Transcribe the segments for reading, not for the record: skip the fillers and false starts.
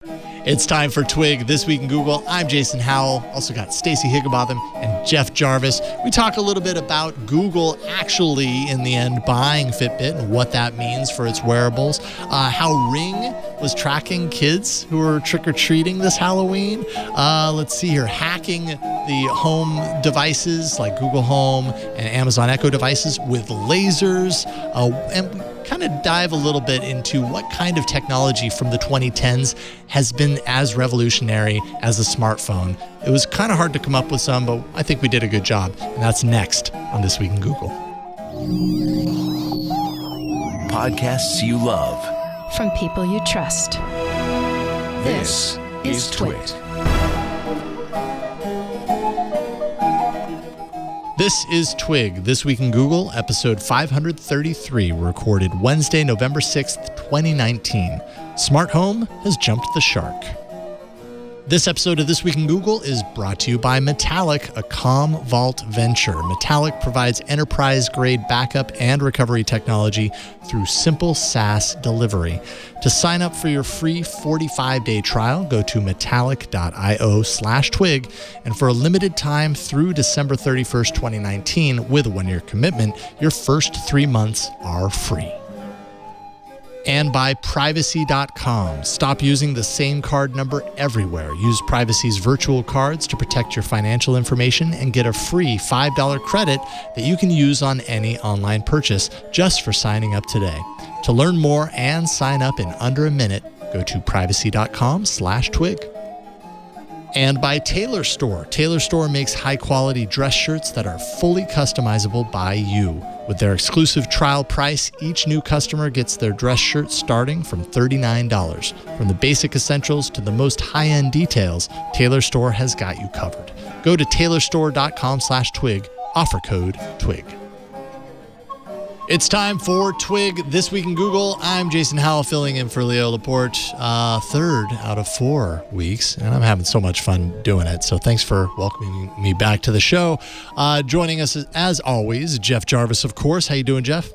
It's time for Twig This Week in Google. I'm Jason Howell. Also got Stacey Higginbotham and Jeff Jarvis. We talk a little bit about Google actually, in the end, buying Fitbit and what that means for its wearables. How Ring was tracking kids who were trick-or-treating this Halloween. Let's see here. Hacking the home devices like Google Home and Amazon Echo devices with lasers. And we kind of dive a little bit into what kind of technology from the 2010s has been as revolutionary as a smartphone. It was kind of hard to come up with some, but I think we did a good job. And that's next on This Week in Google. Podcasts you love. From people you trust. This is TWIT. This is Twig, This Week in Google, episode 533, recorded Wednesday, November 6th, 2019. Smart Home has jumped the shark. This episode of This Week in Google is brought to you by Metallic, a Comm Vault venture. Metallic provides enterprise-grade backup and recovery technology through simple SaaS delivery. To sign up for your free 45-day trial, go to metallic.io/twig, and for a limited time through December 31st, 2019, with a one-year commitment, your first 3 months are free. And by Privacy.com. Stop using the same card number everywhere. Use Privacy's virtual cards to protect your financial information and get a free $5 credit that you can use on any online purchase just for signing up today. To learn more and sign up in under a minute, go to Privacy.com/twig. And by Tailor Store. Tailor Store makes high-quality dress shirts that are fully customizable by you. With their exclusive trial price, each new customer gets their dress shirt starting from $39. From the basic essentials to the most high-end details, Tailor Store has got you covered. Go to tailorstore.com/twig, offer code TWIG. It's time for Twig This Week in Google. I'm Jason Howell, filling in for Leo Laporte, third out of 4 weeks, and I'm having so much fun doing it. So thanks for welcoming me back to the show. Joining us, as always, Jeff Jarvis, of course. How you doing, Jeff?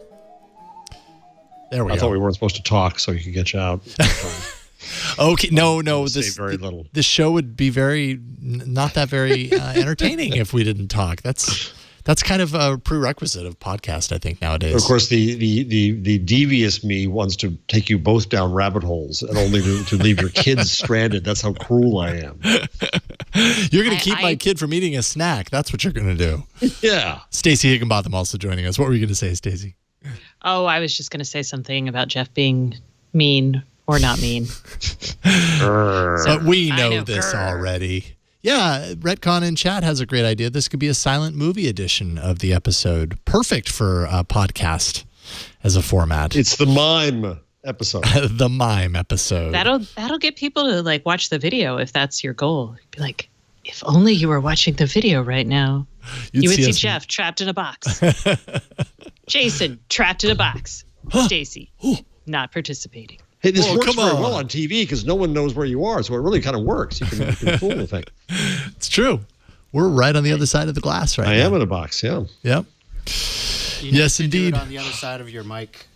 There we go. I thought we weren't supposed to talk, so you could get you out. Okay, no. Very little. This show would be not that very entertaining if we didn't talk. That's kind of a prerequisite of podcast, I think, nowadays. Of course, the devious me wants to take you both down rabbit holes and only to leave your kids stranded. That's how cruel I am. You're going to keep my kid from eating a snack. That's what you're going to do. Yeah. Stacey Higginbotham also joining us. What were you going to say, Stacey? Oh, I was just going to say something about Jeff being mean or not mean. But we know this already. Yeah, Retcon in chat has a great idea. This could be a silent movie edition of the episode. Perfect for a podcast as a format. It's the mime episode. The mime episode. That'll get people to watch the video if that's your goal. Be like, if only you were watching the video right now. You would see Jeff trapped in a box. Jason trapped in a box. Stacey not participating. Hey, this works very well on TV because no one knows where you are, so it really kind of works. You can fool the thing. It's true. We're right on the other side of the glass right now. I am in a box, yeah. Yep. Yes, indeed. Do it on the other side of your mic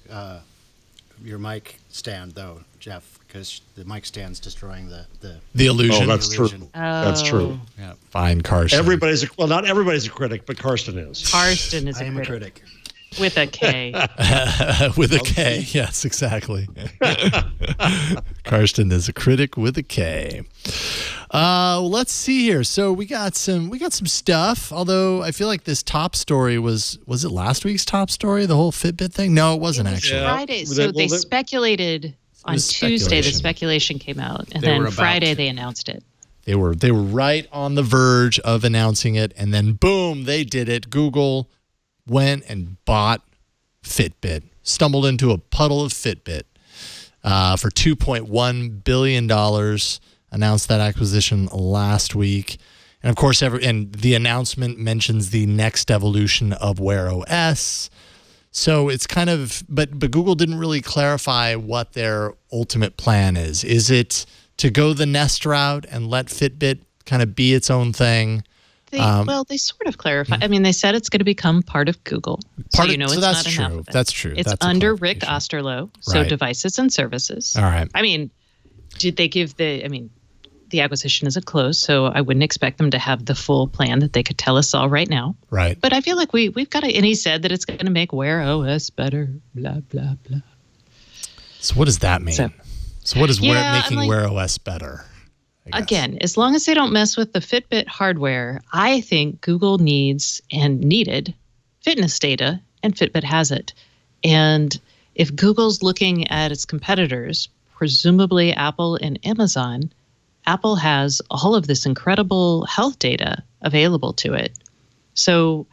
stand, though, Jeff, because the mic stand's destroying the illusion. Oh, that's true. That's true. Yeah. Fine, Karsten. Not everybody's a critic, but Karsten is. Karsten is a critic. With a K. With a K, yes, exactly. Karsten is a critic with a K. Let's see here. So we got some stuff. Although I feel like this top story was it last week's top story? The whole Fitbit thing? No, it wasn't actually. Friday. So they speculated on Tuesday. The speculation came out, and then Friday they announced it. They were right on the verge of announcing it, and then boom, they did it. Google went and bought Fitbit, stumbled into a puddle of Fitbit for $2.1 billion, announced that acquisition last week. And of course, and the announcement mentions the next evolution of Wear OS. So it's kind of, but Google didn't really clarify what their ultimate plan is. Is it to go the Nest route and let Fitbit kind of be its own thing? They sort of clarified. I mean, they said it's going to become part of Google. So it's that's not true. enough of it. That's true. It's that's under Rick Osterloh, so devices and services. All right. I mean, did they give the acquisition isn't closed, so I wouldn't expect them to have the full plan that they could tell us all right now. Right. But I feel like we've got to, and he said that it's going to make Wear OS better, blah, blah, blah. So what does that mean? So what is making Wear OS better? Again, as long as they don't mess with the Fitbit hardware, I think Google needs and needed fitness data, and Fitbit has it. And if Google's looking at its competitors, presumably Apple and Amazon, Apple has all of this incredible health data available to it. So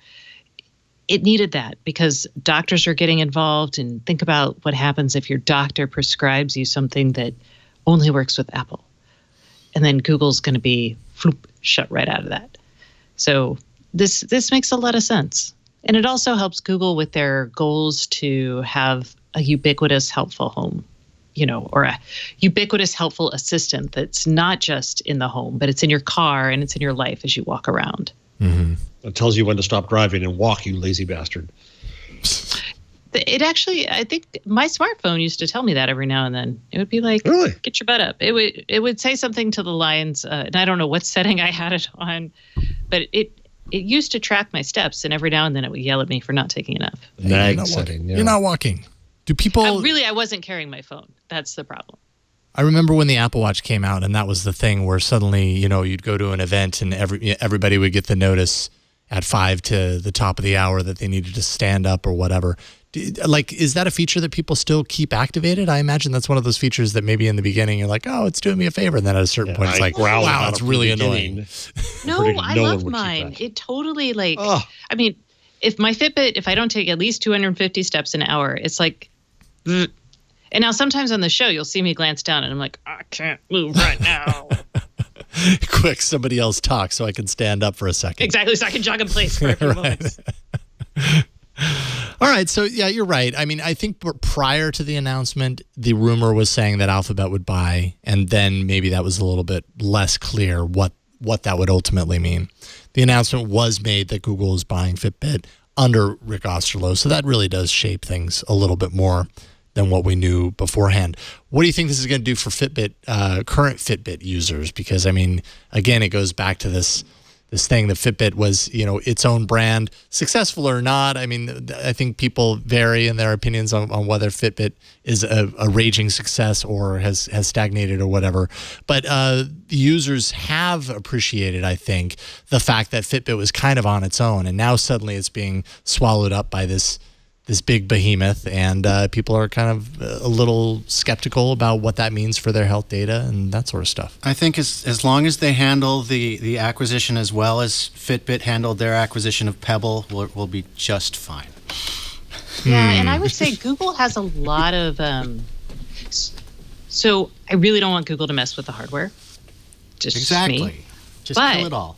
it needed that because doctors are getting involved, and think about what happens if your doctor prescribes you something that only works with Apple. And then Google's going to be shut right out of that. So this makes a lot of sense. And it also helps Google with their goals to have a ubiquitous, helpful home, or a ubiquitous, helpful assistant that's not just in the home, but it's in your car and it's in your life as you walk around. Mm-hmm. It tells you when to stop driving and walk, you lazy bastard. It actually, I think my smartphone used to tell me that every now and then. It would be like, really? Get your butt up. It would say something to the lines, and I don't know what setting I had it on, but it used to track my steps, and every now and then it would yell at me for not taking enough. Nag setting. Yeah. You're not walking. Do people... I wasn't carrying my phone. That's the problem. I remember when the Apple Watch came out, and that was the thing where suddenly, you'd go to an event and everybody would get the notice at 5 to the top of the hour that they needed to stand up or whatever. Is that a feature that people still keep activated? I imagine that's one of those features that maybe in the beginning you're like, oh, it's doing me a favor. And then at a certain point, it's like, wow, it's really annoying. No, I love mine. It totally if my Fitbit, if I don't take at least 250 steps an hour, it's like, and now sometimes on the show, you'll see me glance down and I'm like, I can't move right now. Quick, somebody else talk so I can stand up for a second. Exactly, so I can jog in place for a few moments. All right, so yeah, you're right. I mean, I think prior to the announcement, the rumor was saying that Alphabet would buy, and then maybe that was a little bit less clear what that would ultimately mean. The announcement was made that Google is buying Fitbit under Rick Osterloh, so that really does shape things a little bit more than what we knew beforehand. What do you think this is going to do for Fitbit, current Fitbit users? Because, I mean, again, it goes back to this thing that Fitbit was, its own brand, successful or not. I mean, I think people vary in their opinions on whether Fitbit is a raging success or has stagnated or whatever. But users have appreciated, I think, the fact that Fitbit was kind of on its own, and now suddenly it's being swallowed up by this big behemoth, and people are kind of a little skeptical about what that means for their health data and that sort of stuff. I think as long as they handle the acquisition as well as Fitbit handled their acquisition of Pebble, we'll be just fine. Yeah, and I would say Google has a lot of... so I really don't want Google to mess with the hardware. Exactly. Me. Just kill it all.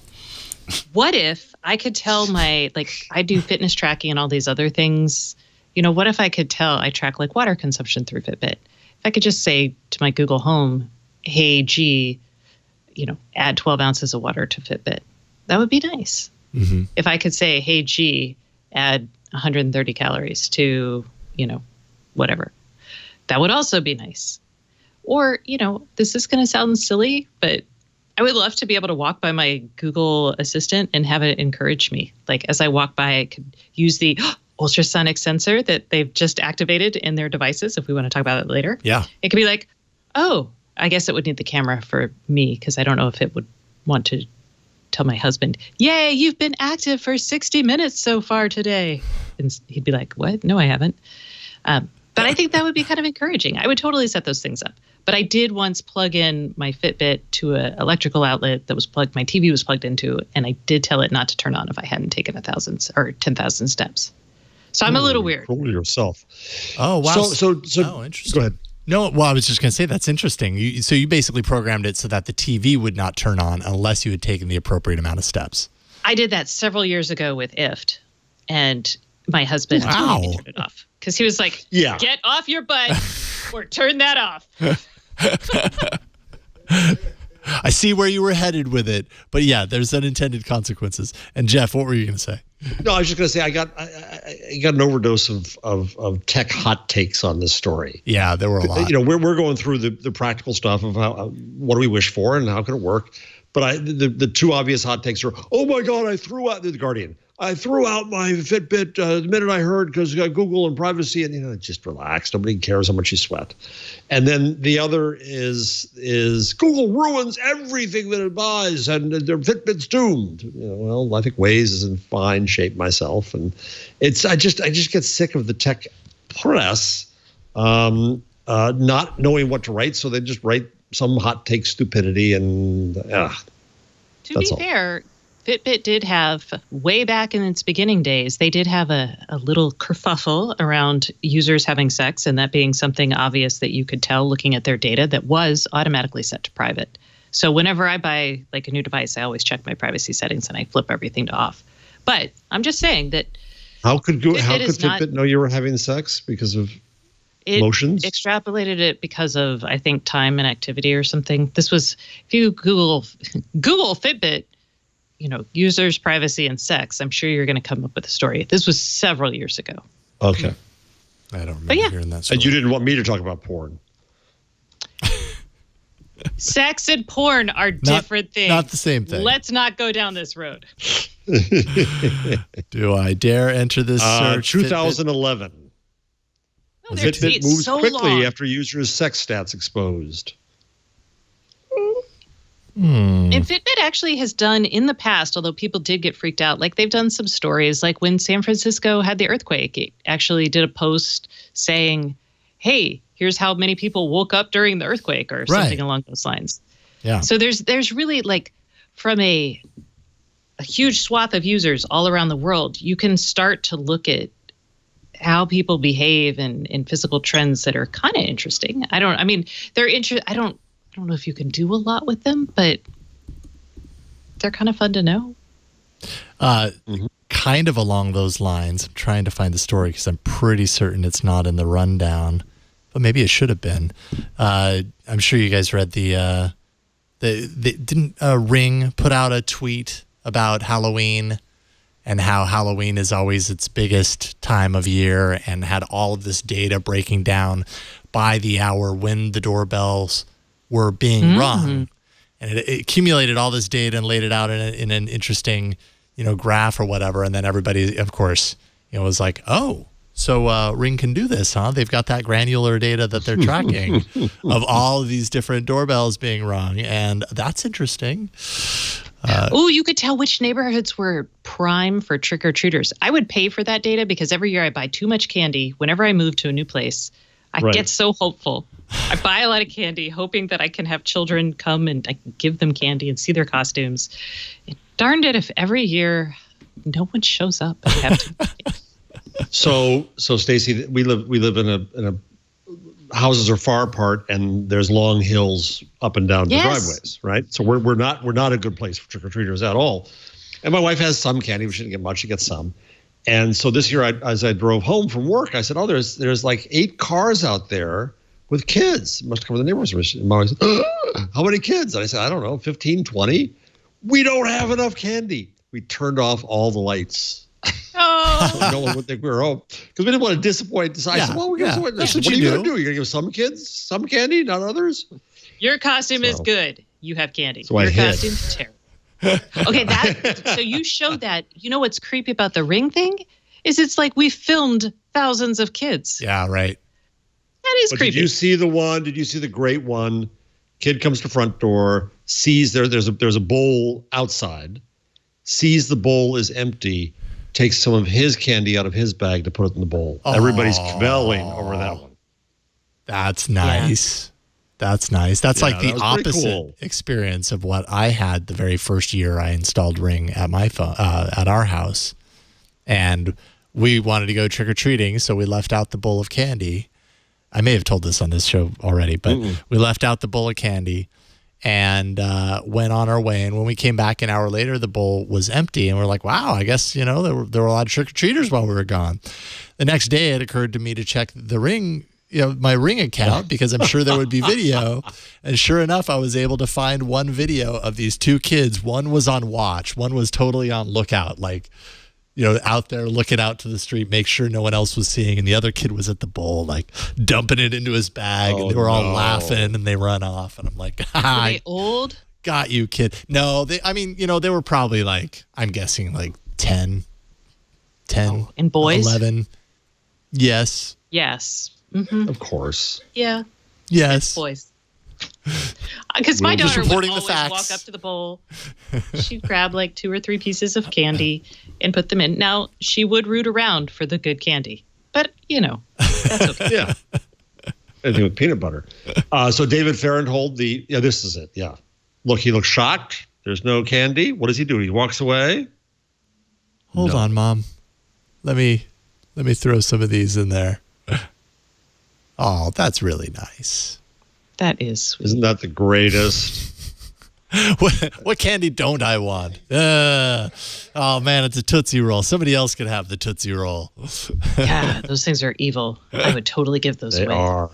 What if I could tell I do fitness tracking and all these other things. What if I could tell I track water consumption through Fitbit? If I could just say to my Google Home, hey, G, add 12 ounces of water to Fitbit. That would be nice. Mm-hmm. If I could say, hey, G, add 130 calories to, whatever. That would also be nice. Or, this is going to sound silly, but I would love to be able to walk by my Google Assistant and have it encourage me. As I walk by, I could use the ultrasonic sensor that they've just activated in their devices, if we want to talk about it later. Yeah. It could be like, oh, I guess it would need the camera for me, because I don't know if it would want to tell my husband, yay, you've been active for 60 minutes so far today. And he'd be like, what? No, I haven't. But I think that would be kind of encouraging. I would totally set those things up. But I did once plug in my Fitbit to an electrical outlet that was my TV was plugged into, and I did tell it not to turn on if I hadn't taken 1,000 or 10,000 steps. So I'm a little weird. Fool yourself. Oh, wow. So interesting. Go ahead. No, well, I was just going to say that's interesting. So you basically programmed it so that the TV would not turn on unless you had taken the appropriate amount of steps. I did that several years ago with IFT, and my husband told me to turn it off because he was like, get off your butt or turn that off. I see where you were headed with it, but yeah, there's unintended consequences. And Jeff, what were you going to say? No, I was just going to say I got an overdose of tech hot takes on this story. Yeah, there were a lot. We're going through the practical stuff of what do we wish for and how can it work. But the two obvious hot takes are, oh my God, I threw out the Guardian. I threw out my Fitbit the minute I heard because Google and privacy, and just relax. Nobody cares how much you sweat. And then the other is Google ruins everything that it buys, and their Fitbit's doomed. Well, I think Waze is in fine shape myself, and I just get sick of the tech press not knowing what to write, so they just write some hot take stupidity, and to be fair, Fitbit did have, way back in its beginning days, they did have a little kerfuffle around users having sex, and that being something obvious that you could tell looking at their data that was automatically set to private. So whenever I buy like a new device, I always check my privacy settings and I flip everything to off. But I'm just saying that how could Fitbit know you were having sex because of motions? Extrapolated it because of, I think, time and activity or something. This was, if you Google Fitbit, users, privacy, and sex, I'm sure you're going to come up with a story. This was several years ago. Okay. I don't remember hearing that story. And you didn't want me to talk about porn. Sex and porn are different things. Not the same thing. Let's not go down this road. Do I dare enter this search? 2011. Fitbit moves so quickly long. after users' sex stats exposed. And Fitbit actually has done in the past, although people did get freaked out, like they've done some stories, like when San Francisco had the earthquake, it actually did a post saying, hey, here's how many people woke up during the earthquake or something along those lines. Yeah. So there's really, like, from a huge swath of users all around the world, you can start to look at how people behave in physical trends that are kind of interesting. They're interesting. I don't know if you can do a lot with them, but they're kind of fun to know. Kind of along those lines. I'm trying to find the story because I'm pretty certain it's not in the rundown, but maybe it should have been. I'm sure you guys read didn't Ring put out a tweet about Halloween and how Halloween is always its biggest time of year, and had all of this data breaking down by the hour when the doorbells were being rung, and it accumulated all this data and laid it out in an interesting, graph or whatever. And then everybody, of course, was like, oh, so Ring can do this, huh? They've got that granular data that they're tracking of all of these different doorbells being rung, and that's interesting. You could tell which neighborhoods were prime for trick-or-treaters. I would pay for that data because every year I buy too much candy. Whenever I move to a new place, I get so hopeful. I buy a lot of candy, hoping that I can have children come and I can give them candy and see their costumes. Darned it if every year no one shows up. I have to. So Stacey, we live in a houses are far apart and there's long hills up and down the driveways, right? So we're not a good place for trick-or-treaters at all. And my wife has some candy. We shouldn't get much. She gets some. And so this year, as I drove home from work, I said, oh, there's like 8 cars out there with kids. It must come from the neighborhood. And my wife said, how many kids? And I said, I don't know, 15, 20. We don't have enough candy. We turned off all the lights. Oh. So no one would think we were home. Because we didn't want to disappoint. I said, well, That's what are you going to do? You're going to give some kids some candy, not others? Your costume is good. You have candy. So Your costume's terrible. Okay, so you showed that. You know what's creepy about the Ring thing? Is it's like we filmed thousands of kids. Yeah, right. That is creepy. Did you see the one? Did you see the great one? Kid comes to front door, sees there's a bowl outside, sees the bowl is empty, takes some of his candy out of his bag to put it in the bowl. Oh. Everybody's cavelling over that one. That's nice. Yeah. That's nice. That's like the opposite experience of what I had the very first year I installed Ring at my phone at our house, and we wanted to go trick or treating, so we left out the bowl of candy. I may have told this on this show already, but we left out the bowl of candy and went on our way. And when we came back an hour later, the bowl was empty, and we're like, "Wow, I guess there were a lot of trick or treaters while we were gone." The next day, it occurred to me to check the Ring. My Ring account, because I'm sure there would be video. And sure enough, I was able to find one video of these 2 kids. One was on watch. One was totally on lookout. Like out there looking out to the street, make sure no one else was seeing. And the other kid was at the bowl, like dumping it into his bag. And they were all laughing and they run off. And I'm like, Were they old? Got you, kid. No, they were probably like, I'm guessing like 10. And boys? 11. Yes. Yes. Mm-hmm. Of course. Yeah. Yes. It's boys. Because my daughter would reporting the always facts. walk up to the bowl. She'd grab like 2 or 3 pieces of candy and put them in. Now, she would root around for the good candy. But, that's okay. Yeah. Anything with peanut butter. So David Fahrenthold, this is it. Yeah. Look, he looks shocked. There's no candy. What does he do? He walks away. Hold on, Mom. Let me throw some of these in there. Oh, that's really nice. That is sweet. Isn't that the greatest? What candy don't I want? Oh, man, it's a Tootsie Roll. Somebody else could have the Tootsie Roll. Yeah, those things are evil. I would totally give those away. They are.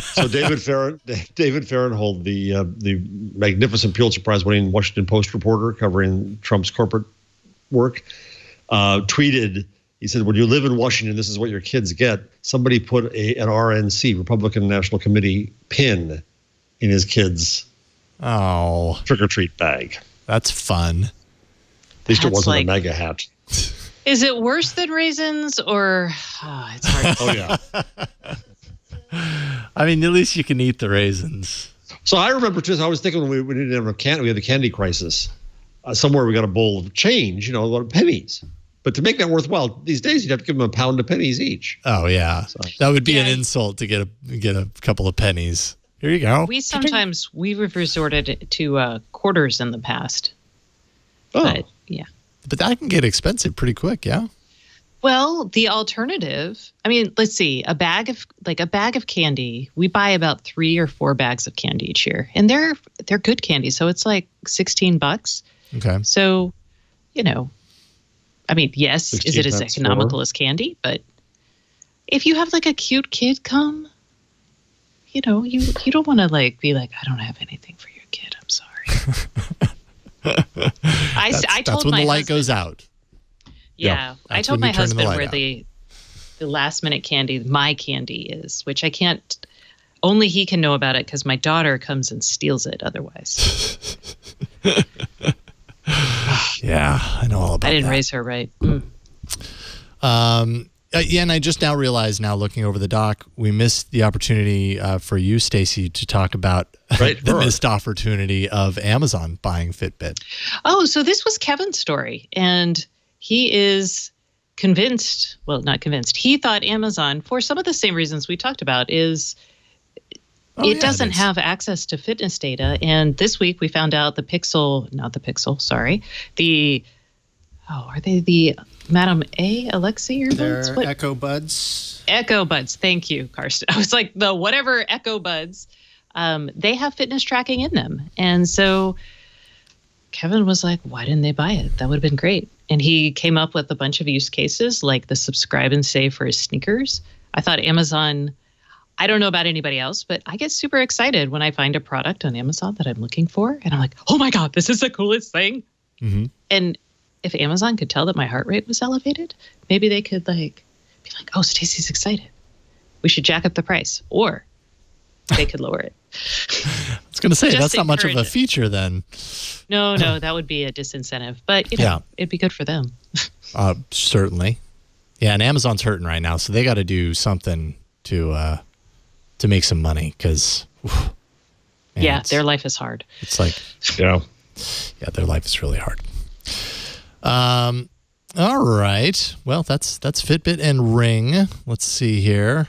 So David Fahrenthold, the magnificent Pulitzer Prize-winning Washington Post reporter covering Trump's corporate work, tweeted, he said, when you live in Washington, this is what your kids get. Somebody put an RNC, Republican National Committee, pin in his kid's trick-or-treat bag. That's fun. At least it wasn't a mega hat. Is it worse than raisins or it's hard to I mean, at least you can eat the raisins. So I remember, too, I was thinking when we didn't have we had the candy crisis. Somewhere we got a bowl of change, a lot of pennies. But to make that worthwhile, these days you'd have to give them a pound of pennies each. Oh, yeah. So, that would be an insult to get a couple of pennies. Here you go. We've resorted to quarters in the past. Oh. But, yeah. But that can get expensive pretty quick, yeah? Well, the alternative, let's see, a bag of candy, we buy about 3 or 4 bags of candy each year. And they're good candy, so it's like $16. Okay. So, yes, is it as economical as candy? But if you have like a cute kid come, you don't want to be like, I don't have anything for your kid. I'm sorry. That's when the light goes out. Yeah. I told my husband where the last minute candy, my candy is, which I can't, only he can know about it because my daughter comes and steals it otherwise. Yeah, I know all about that. I didn't raise her right. And I just now realized, looking over the doc, we missed the opportunity for you, Stacey, to talk about the missed opportunity of Amazon buying Fitbit. Oh, so this was Kevin's story, and he is convinced, well, not convinced, he thought Amazon, for some of the same reasons we talked about, it doesn't have access to fitness data. And this week we found out are they the Madame A. Alexa earbuds? They're Echo Buds. Echo Buds. Thank you, Karsten. I was like, the whatever Echo Buds, they have fitness tracking in them. And so Kevin was like, why didn't they buy it? That would have been great. And he came up with a bunch of use cases like the subscribe and save for his sneakers. I thought Amazon, I don't know about anybody else, but I get super excited when I find a product on Amazon that I'm looking for. And I'm like, oh my God, this is the coolest thing. Mm-hmm. And if Amazon could tell that my heart rate was elevated, maybe they could be like, oh, Stacey's excited. We should jack up the price. Or they could lower it. I was going to say, that's not much of a feature then. No, that would be a disincentive. But, it'd be good for them. Certainly. Yeah, and Amazon's hurting right now, so they got to do something to make some money because, their life is hard. It's like, their life is really hard. All right. Well, that's Fitbit and Ring. Let's see here.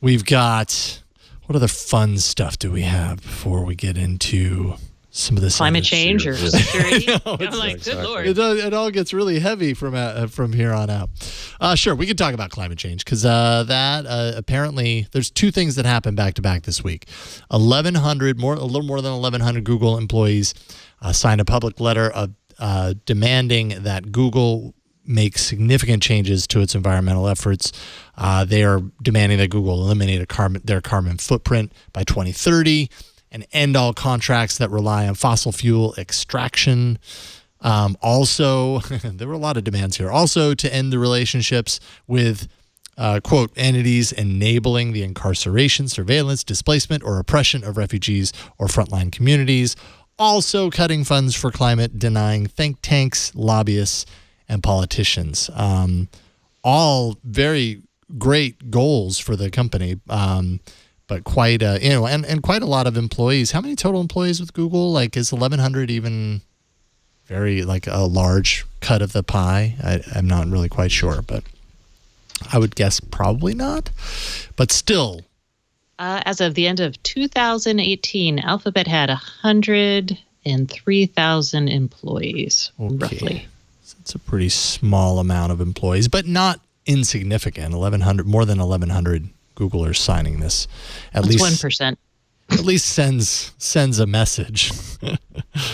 We've got, what other fun stuff do we have before we get into some of this climate change or security? I'm like, good Lord. It all gets really heavy from here on out. Sure, we can talk about climate change because apparently there's 2 things that happened back to back this week. A little more than 1,100 Google employees signed a public letter of demanding that Google make significant changes to its environmental efforts. They are demanding that Google eliminate their carbon footprint by 2030 and end all contracts that rely on fossil fuel extraction. Also, there were a lot of demands here. Also, to end the relationships with, quote, entities enabling the incarceration, surveillance, displacement, or oppression of refugees or frontline communities. Also, cutting funds for climate denying think tanks, lobbyists, and politicians. All very great goals for the company, but quite and quite a lot of employees. How many total employees with Google? Like, is 1,100 even very like a large cut of the pie? I'm not really quite sure, but I would guess probably not. But still, as of the end of 2018, Alphabet had 103,000 employees, roughly. So it's a pretty small amount of employees, but not insignificant. 1,100, more than 1,100 Googlers signing this. That's least 1%. At least sends a message.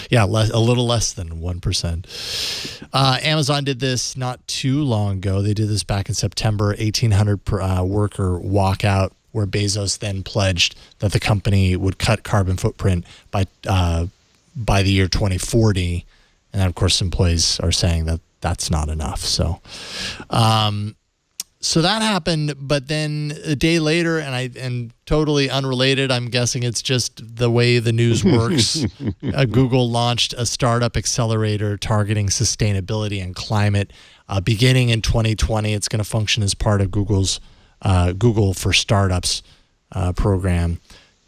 Yeah, a little less than 1%. Amazon did this not too long ago. They did this back in September. 1,800 worker walkout, where Bezos then pledged that the company would cut carbon footprint by the year 2040. And then, of course, employees are saying that that's not enough. So that happened, but then a day later, and totally unrelated, I'm guessing it's just the way the news works, Google launched a startup accelerator targeting sustainability and climate beginning in 2020. It's going to function as part of Google's Google for Startups program.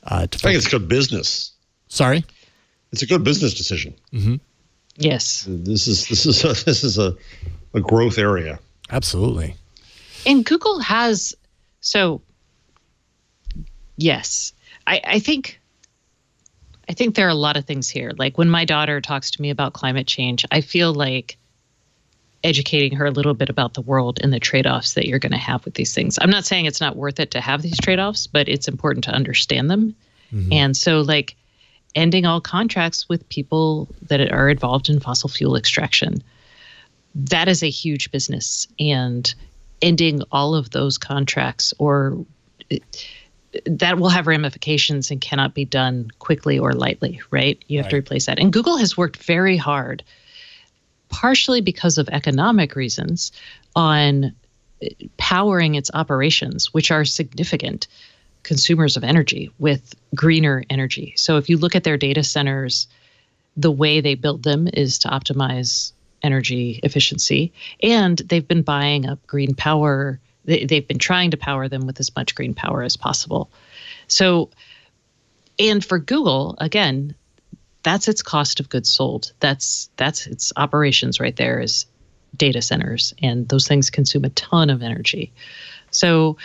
I think it's good business. Sorry? It's a good business decision. Mm-hmm. Yes. This is a growth area. Absolutely. And Google has, so yes, I think there are a lot of things here. Like when my daughter talks to me about climate change, I feel like educating her a little bit about the world and the trade-offs that you're going to have with these things. I'm not saying it's not worth it to have these trade-offs, but it's important to understand them. Mm-hmm. And so like ending all contracts with people that are involved in fossil fuel extraction, that is a huge business. And ending all of those contracts that will have ramifications and cannot be done quickly or lightly, right? You have to replace that. And Google has worked very hard, partially because of economic reasons, on powering its operations, which are significant consumers of energy, with greener energy. So if you look at their data centers, the way they built them is to optimize energy efficiency, and they've been buying up green power. They've been trying to power them with as much green power as possible. So, and for Google, again, that's its cost of goods sold. That's its operations right there, is data centers, and those things consume a ton of energy. So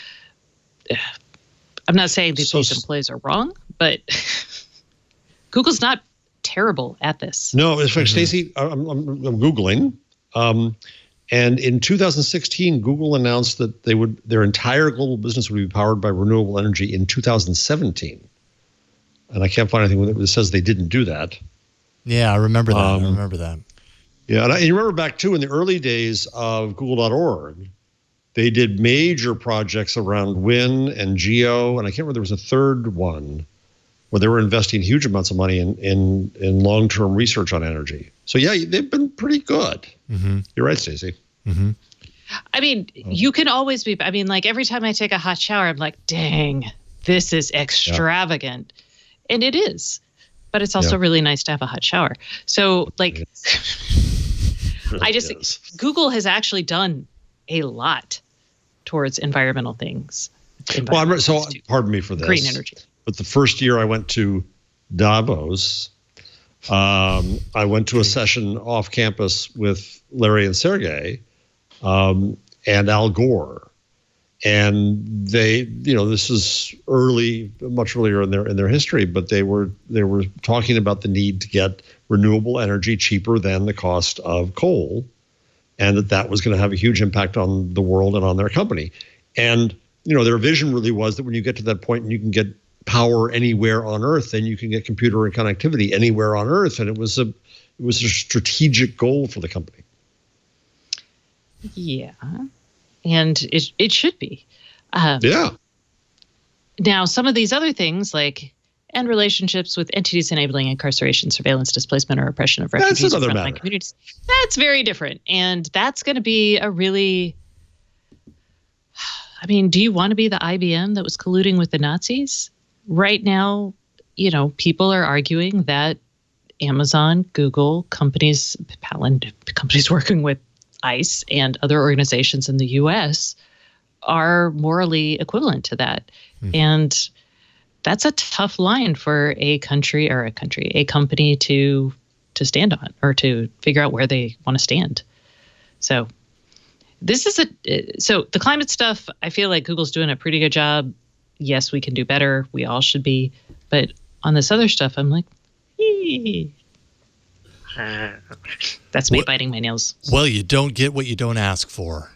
I'm not saying these employees are wrong, but Google's not terrible at this. No, in fact, Stacey, I'm Googling. And in 2016, Google announced that their entire global business would be powered by renewable energy in 2017. And I can't find anything that says they didn't do that. Yeah, I remember that. Yeah, and you remember back, too, in the early days of Google.org, they did major projects around wind and geo, and I can't remember, there was a third one where they were investing huge amounts of money in long-term research on energy. So, yeah, they've been pretty good. Mm-hmm. You're right, Stacey. Mm-hmm. I mean, you can always be, I mean, like every time I take a hot shower, I'm like, dang, this is extravagant. Yeah. And it is. But it's also really nice to have a hot shower. So, like, really Google has actually done a lot towards environmental things. Pardon me for this. Green energy. But the first year I went to Davos, I went to a session off campus with Larry and Sergey and Al Gore. And they, this is much earlier in their history, but they were talking about the need to get renewable energy cheaper than the cost of coal, and that was going to have a huge impact on the world and on their company. And their vision really was that when you get to that point and you can get power anywhere on Earth, then you can get computer and connectivity anywhere on Earth, and it was a strategic goal for the company. Yeah. And it should be. Yeah. Now, some of these other things, like and relationships with entities enabling incarceration, surveillance, displacement, or oppression of refugees and frontline communities. That's very different. And that's going to be a really, I mean, do you want to be the IBM that was colluding with the Nazis? Right now, you know, people are arguing that Amazon, Google, companies working with ICE and other organizations in the U.S. are morally equivalent to that. And that's a tough line for a company to stand on, or to figure out where they want to stand. So so the climate stuff, I feel like Google's doing a pretty good job. Yes, we can do better. We all should be. But on this other stuff, I'm like, that's me biting my nails. Well, you don't get what you don't ask for.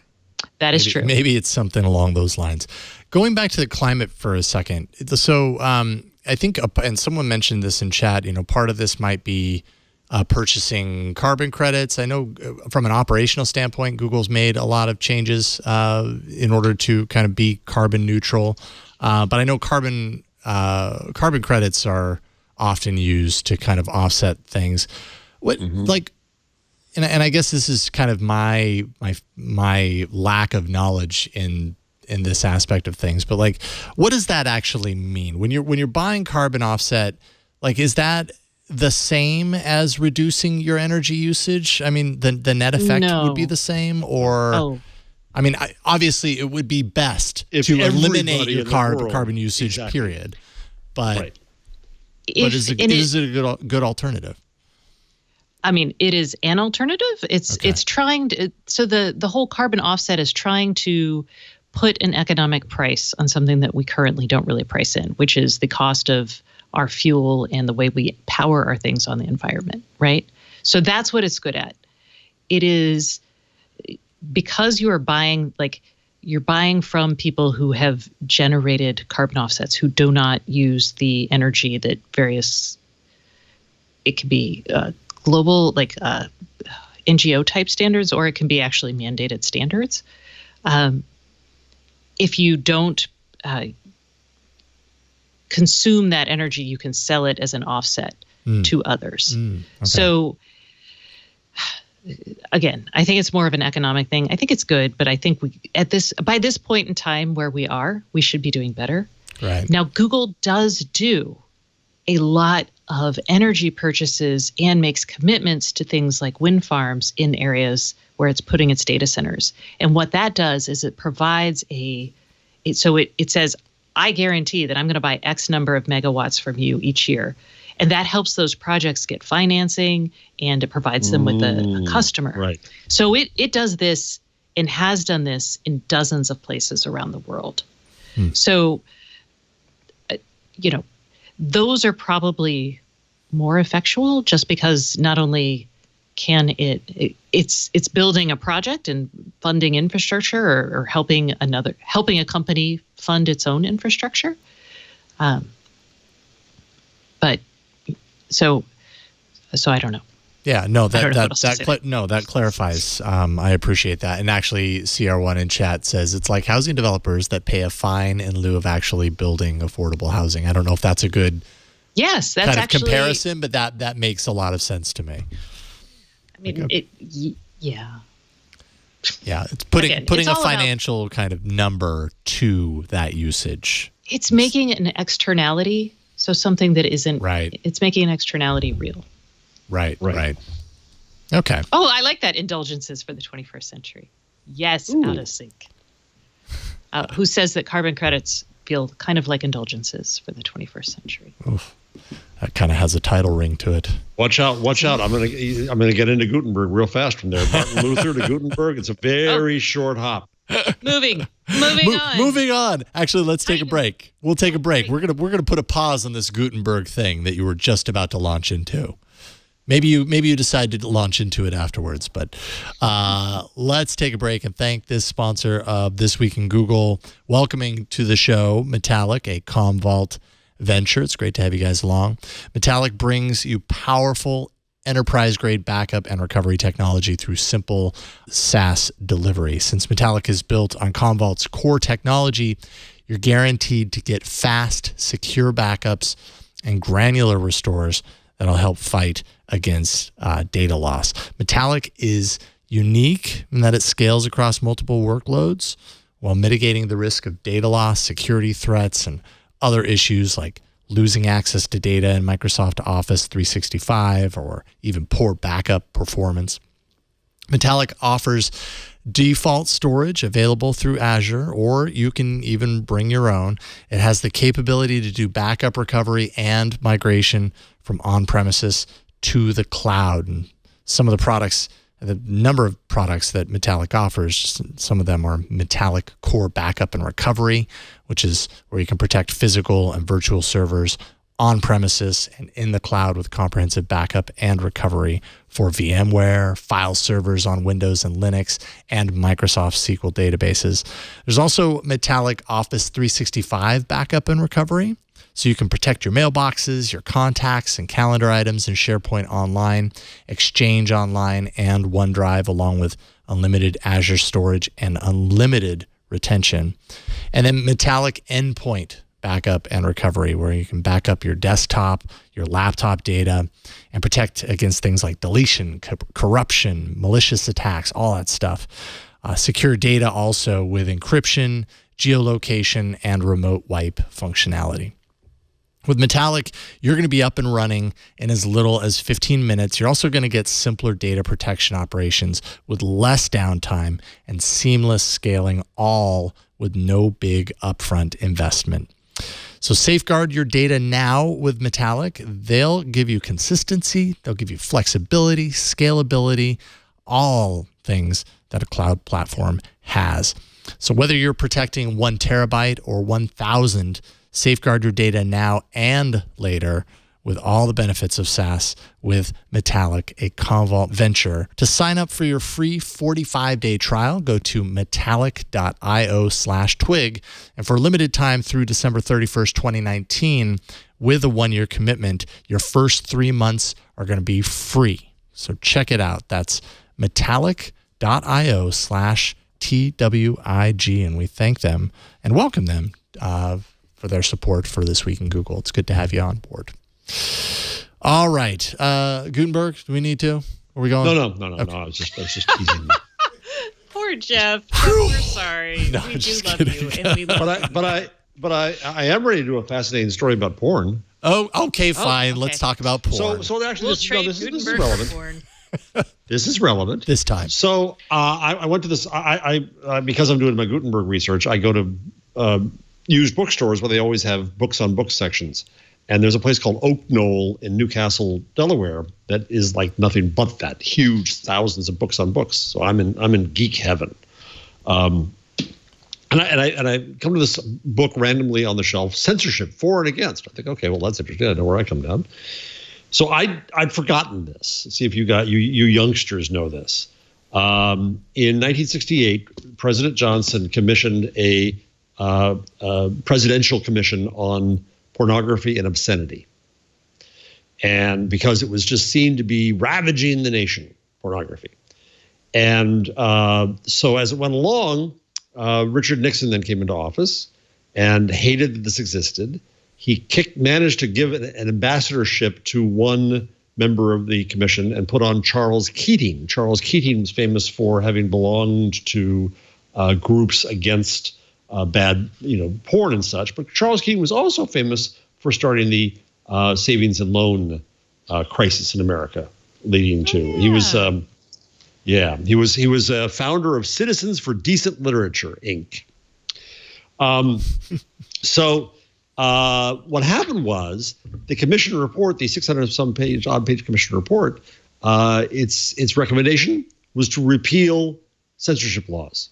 That is true. Maybe it's something along those lines. Going back to the climate for a second. So I think, and someone mentioned this in chat, you know, part of this might be purchasing carbon credits. I know from an operational standpoint, Google's made a lot of changes in order to kind of be carbon neutral. But I know carbon credits are often used to kind of offset things. What like, and I guess this is kind of my lack of knowledge in this aspect of things. But like, what does that actually mean when you're buying carbon offset? Like, is that the same as reducing your energy usage? I mean, the net effect would be the same, or I mean, obviously it would be best to eliminate your carbon usage, period. But is it a good alternative? I mean, it is an alternative. It's trying to. So the whole carbon offset is trying to put an economic price on something that we currently don't really price in, which is the cost of our fuel and the way we power our things on the environment, right? So that's what it's good at. It is because you're buying from people who have generated carbon offsets, who do not use the energy that it could be global, like NGO type standards, or it can be actually mandated standards. If you don't consume that energy, you can sell it as an offset to others. Okay. So again, I think it's more of an economic thing. I think it's good, but I think by this point in time where we are, we should be doing better. Right. Now, Google does do a lot of energy purchases and makes commitments to things like wind farms in areas where it's putting its data centers. And what that does is it provides it says, I guarantee that I'm going to buy X number of megawatts from you each year. And that helps those projects get financing, and it provides them with a customer. Right. So it does this and has done this in dozens of places around the world. So, those are probably more effectual, just because not only can it's building a project and funding infrastructure, or helping a company fund its own infrastructure. But so I don't know. Yeah, no, that clarifies. I appreciate that. And actually, CR1 in chat says it's like housing developers that pay a fine in lieu of actually building affordable housing. I don't know if that's a good comparison, but that makes a lot of sense to me. I mean, yeah, it's putting a financial kind of number to that usage. It's making it an externality, so something that isn't right. It's making an externality real. Right. Okay. Oh, I like that. Indulgences for the 21st century. Yes, out of sync. Who says that carbon credits feel kind of like indulgences for the 21st century? Oof. That kind of has a title ring to it. Watch out! I'm gonna get into Gutenberg real fast from there. Martin Luther to Gutenberg. It's a very short hop. Moving on. Actually, let's take a break. We'll take a break. We're gonna put a pause on this Gutenberg thing that you were just about to launch into. Maybe you decide to launch into it afterwards, but let's take a break and thank this sponsor of This Week in Google, welcoming to the show Metallic, a Commvault venture. It's great to have you guys along. Metallic brings you powerful enterprise-grade backup and recovery technology through simple SaaS delivery. Since Metallic is built on Commvault's core technology, you're guaranteed to get fast, secure backups and granular restores that'll help fight against data loss. Metallic is unique in that it scales across multiple workloads while mitigating the risk of data loss, security threats, and other issues like losing access to data in Microsoft Office 365 or even poor backup performance. Metallic offers default storage available through Azure, or you can even bring your own. It has the capability to do backup recovery and migration from on-premises to the cloud. And some of the products, the number of products that Metallic offers, some of them are Metallic Core Backup and Recovery, which is where you can protect physical and virtual servers on premises and in the cloud with comprehensive backup and recovery for VMware, file servers on Windows and Linux, and Microsoft SQL databases. There's also Metallic Office 365 backup and recovery, so you can protect your mailboxes, your contacts, and calendar items in SharePoint Online, Exchange Online, and OneDrive, along with unlimited Azure storage and unlimited retention. And then Metallic Endpoint backup and recovery, where you can back up your desktop, your laptop data, and protect against things like deletion, corruption, malicious attacks, all that stuff. Secure data also with encryption, geolocation, and remote wipe functionality. With Metallic, you're going to be up and running in as little as 15 minutes. You're also going to get simpler data protection operations with less downtime and seamless scaling, all with no big upfront investment. So safeguard your data now with Metallic. They'll give you consistency, they'll give you flexibility, scalability, all things that a cloud platform has. So whether you're protecting 1 terabyte or 1,000, safeguard your data now and later with all the benefits of SaaS with Metallic, a Commvault venture. To sign up for your free 45-day trial, go to metallic.io/twig. And for a limited time through December 31st, 2019, with a 1-year commitment, your first 3 months are going to be free. So check it out. That's metallic.io/TWIG. And we thank them and welcome them for their support for This Week in Google. It's good to have you on board. All right. Gutenberg, do we need to? Are we going? No. Okay. I was just teasing you. Poor Jeff. We're sorry. No, we I'm do just love kidding. you. And we love But I am ready to do a fascinating story about porn. Oh, okay, fine. okay. Let's talk about porn. So actually, We'll this trade is Gutenberg relevant. for porn. This is relevant this time. So I went to this. I because I'm doing my Gutenberg research, I go to used bookstores where they always have books on books sections. And there's a place called Oak Knoll in Newcastle, Delaware, that is like nothing but that, huge, thousands of books on books. So I'm in geek heaven, and I come to this book randomly on the shelf, Censorship, For and Against. I think, okay, well that's interesting. I know where I come down. So I'd forgotten this. See if you youngsters know this. In 1968, President Johnson commissioned a presidential commission on pornography and obscenity. And because it was just seen to be ravaging the nation, pornography. And so as it went along, Richard Nixon then came into office and hated that this existed. He managed to give an ambassadorship to one member of the commission and put on Charles Keating. Charles Keating was famous for having belonged to groups against bad, porn and such. But Charles Keating was also famous for starting the savings and loan crisis in America, leading to he was a founder of Citizens for Decent Literature, Inc. So what happened was the commission report, the 600-some page commission report, its recommendation was to repeal censorship laws.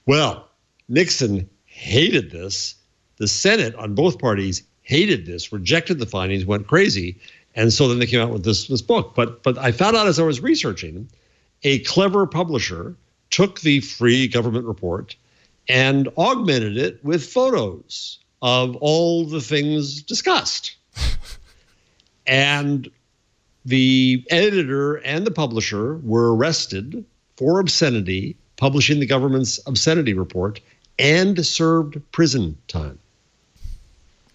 Well, Nixon hated this. The Senate on both parties hated this, rejected the findings, went crazy. And so then they came out with this book. But I found out as I was researching, a clever publisher took the free government report and augmented it with photos of all the things discussed. And the editor and the publisher were arrested for obscenity, publishing the government's obscenity report, and served prison time.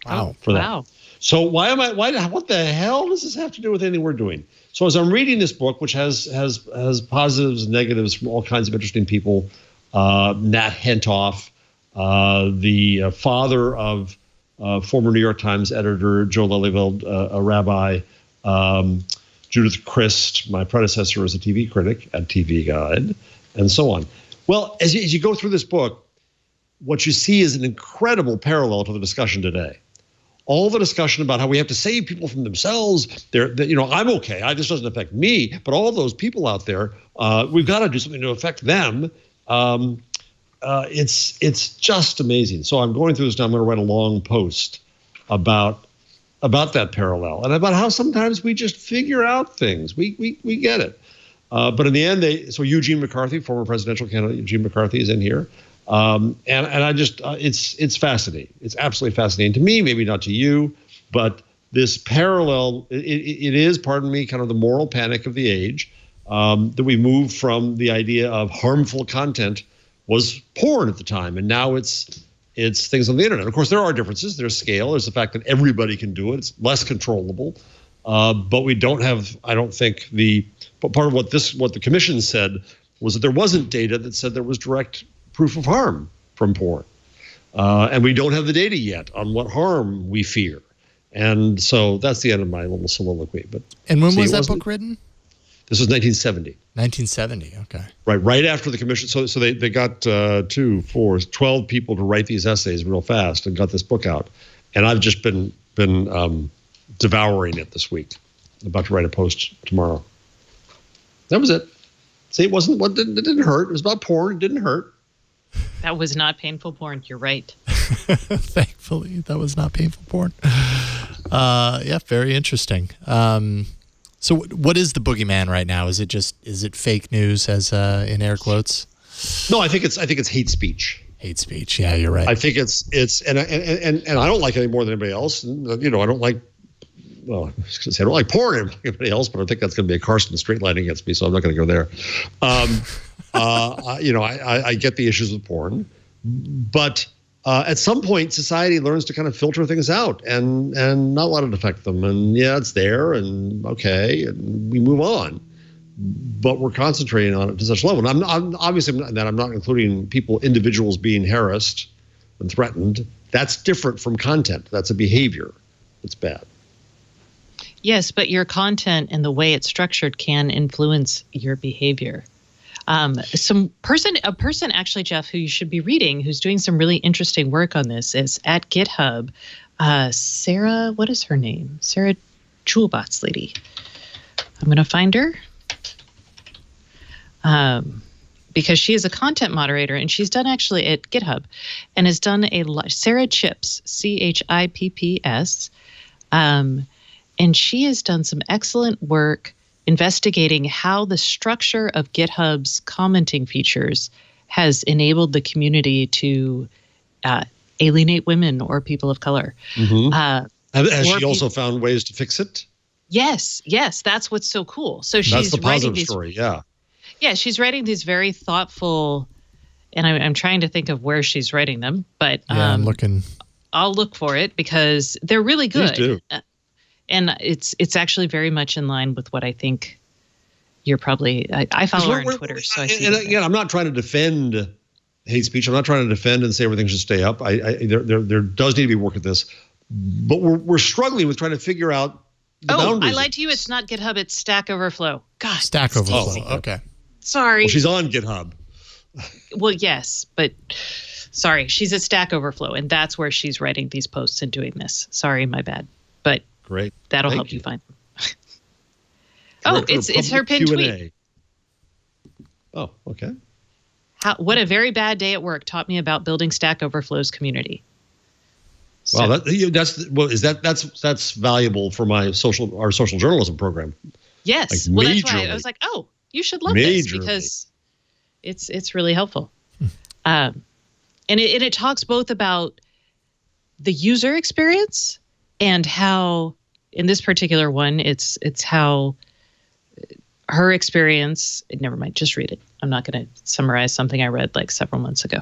Wow. For that. Wow. So what the hell does this have to do with anything we're doing? So as I'm reading this book, which has positives and negatives from all kinds of interesting people, Nat Hentoff, the father of former New York Times editor Joe Lelyveld, a rabbi, Judith Christ, my predecessor as a TV critic at TV Guide, and so on. Well, as you go through this book, what you see is an incredible parallel to the discussion today. All the discussion about how we have to save people from themselves. I'm okay. This doesn't affect me, but all those people out there, we've got to do something to affect them. It's just amazing. So I'm going through this now. I'm going to write a long post about that parallel and about how sometimes we just figure out things. We get it. But in the end, so Eugene McCarthy, former presidential candidate Eugene McCarthy, is in here. And I just, it's fascinating. It's absolutely fascinating to me, maybe not to you, but this parallel, it is, pardon me, kind of the moral panic of the age, that we moved from the idea of harmful content was porn at the time. And now it's things on the internet. Of course, there are differences. There's scale. There's the fact that everybody can do it. It's less controllable. But we don't have, I don't think but part of what the commission said was that there wasn't data that said there was direct proof of harm from porn. And we don't have the data yet on what harm we fear. And so that's the end of my little soliloquy. And when was that book written? This was 1970. 1970, okay. Right after the commission. So they got 12 people to write these essays real fast and got this book out. And I've just been devouring it this week. I'm about to write a post tomorrow. That was it. See, it didn't hurt. It was about porn. It didn't hurt. That was not painful porn. You're right. Thankfully, that was not painful porn. Yeah, very interesting. So what is the boogeyman right now? Is it fake news, as in air quotes? No, I think it's hate speech. Hate speech. Yeah, you're right. I think it's and I don't like it any more than anybody else. And, I don't like. Well, I was going to say I don't like porn like anybody else, but I think that's going to be a Carson straight line against me, so I'm not going to go there. I get the issues with porn, but at some point, society learns to kind of filter things out and not let it affect them. And yeah, it's there, and okay, and we move on. But we're concentrating on it to such a level. And I'm not including individuals being harassed and threatened. That's different from content. That's a behavior. It's bad. Yes, but your content and the way it's structured can influence your behavior. A person actually, Jeff, who you should be reading, who's doing some really interesting work on this, is at GitHub. Sarah, what is her name? Sarah Jewelbots lady. I'm going to find her. Because she is a content moderator, and she's done actually at GitHub, and has done Sarah Chipps, CHIPPS, and she has done some excellent work investigating how the structure of GitHub's commenting features has enabled the community to alienate women or people of color. Mm-hmm. Has she also found ways to fix it? Yes, that's what's so cool. So that's the positive story, yeah. Yeah, she's writing these very thoughtful, and I'm trying to think of where she's writing them, but I'm looking. I'll look for it because they're really good. Please do. And it's actually very much in line with what I think you're probably. I follow her on Twitter, so I see. And again, I'm not trying to defend hate speech. I'm not trying to defend and say everything should stay up. There does need to be work at this, but we're struggling with trying to figure out the boundaries. I lied to you. It's not GitHub. It's Stack Overflow. God, Stack Overflow. Okay. Sorry. Well, she's on GitHub. Well, yes, but sorry, she's at Stack Overflow, and that's where she's writing these posts and doing this. Sorry, my bad. But great. That'll help you find them. It's her pinned tweet. Oh, okay. What a very bad day at work taught me about building Stack Overflow's community. So, wow, that's valuable for our social journalism program. Yes, like that's why I was like, oh, you should love this because it's really helpful. And it talks both about the user experience and how, in this particular one, it's how her experience. Never mind, just read it. I'm not going to summarize something I read like several months ago.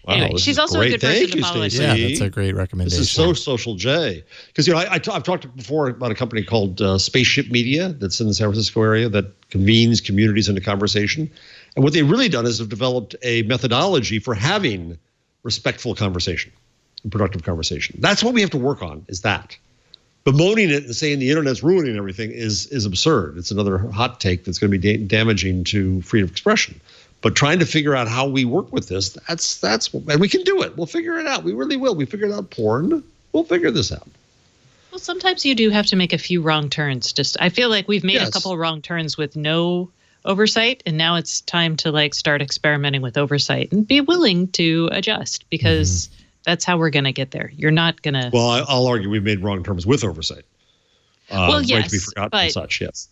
Anyway, this she's is also great. a good person Thank to you, follow. Stacey. Yeah, that's a great recommendation. This is so social, Jay. Because I've talked before about a company called Spaceship Media that's in the San Francisco area that convenes communities into conversation. And what they've really done is have developed a methodology for having respectful conversation and productive conversation. That's what we have to work on. Is that bemoaning it and saying the internet's ruining everything is absurd. It's another hot take that's going to be damaging to freedom of expression. But trying to figure out how we work with this, that's and we can do it. We'll figure it out. We really will. We figured out porn. We'll figure this out. Well, sometimes you do have to make a few wrong turns. I feel like we've made a couple of wrong turns with no oversight, and now it's time to start experimenting with oversight and be willing to adjust, because that's how we're going to get there. You're not going to. Well, I'll argue we've made wrong terms with oversight. Well, yes, right to be forgotten and such. Yes.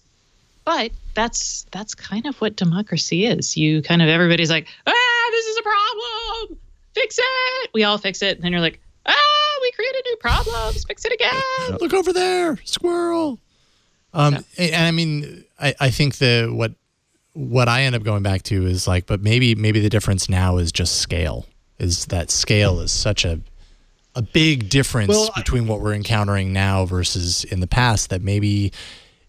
But that's kind of what democracy is. Everybody's like, this is a problem. Fix it. We all fix it. And then you're like, we created new problems. Fix it again. Look over there, squirrel. And I mean, I think what I end up going back to is but maybe the difference now is just scale. Is that scale is such a big difference between what we're encountering now versus in the past, that maybe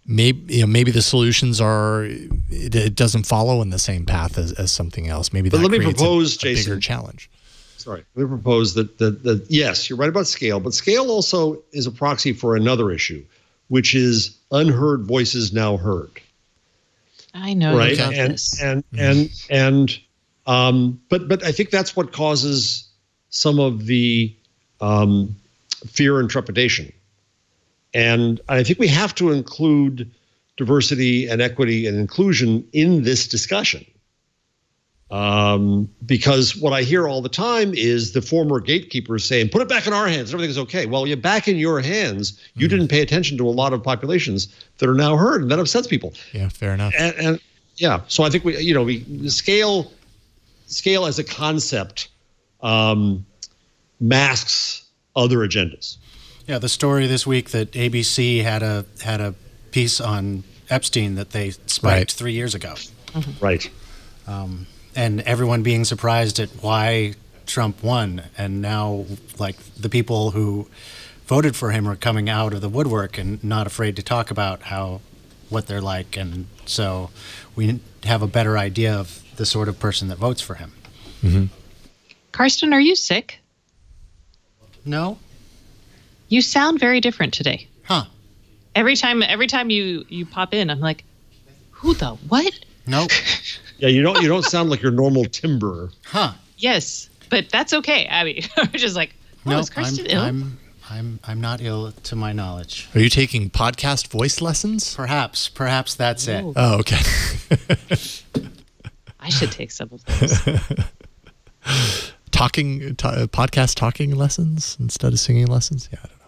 the solutions it doesn't follow in the same path as something else. Maybe that creates a bigger challenge. Sorry, let me propose that yes, you're right about scale, but scale also is a proxy for another issue, which is unheard voices now heard. I know, right? But I think that's what causes some of the fear and trepidation. And I think we have to include diversity and equity and inclusion in this discussion. Because what I hear all the time is the former gatekeepers saying, put it back in our hands, everything's okay. Well, you're back in your hands. You didn't pay attention to a lot of populations that are now heard, and that upsets people. Yeah, fair enough. And yeah, so I think we scale as a concept masks other agendas. Yeah, the story this week that ABC had a piece on Epstein that they spiked 3 years ago. Right. And everyone being surprised at why Trump won. And now, the people who voted for him are coming out of the woodwork and not afraid to talk about what they're like. And so we have a better idea of the sort of person that votes for him. Mm-hmm. Karsten, are you sick? No. You sound very different today. Huh. Every time you pop in, I'm like, who the what? Nope. Yeah, you don't sound like your normal timbre. Huh. Yes, but that's okay, Abby. I'm just like, is Karsten ill? I'm not ill to my knowledge. Are you taking podcast voice lessons? Perhaps that's it. Oh, okay. I should take some of those. Podcast talking lessons instead of singing lessons? Yeah, I don't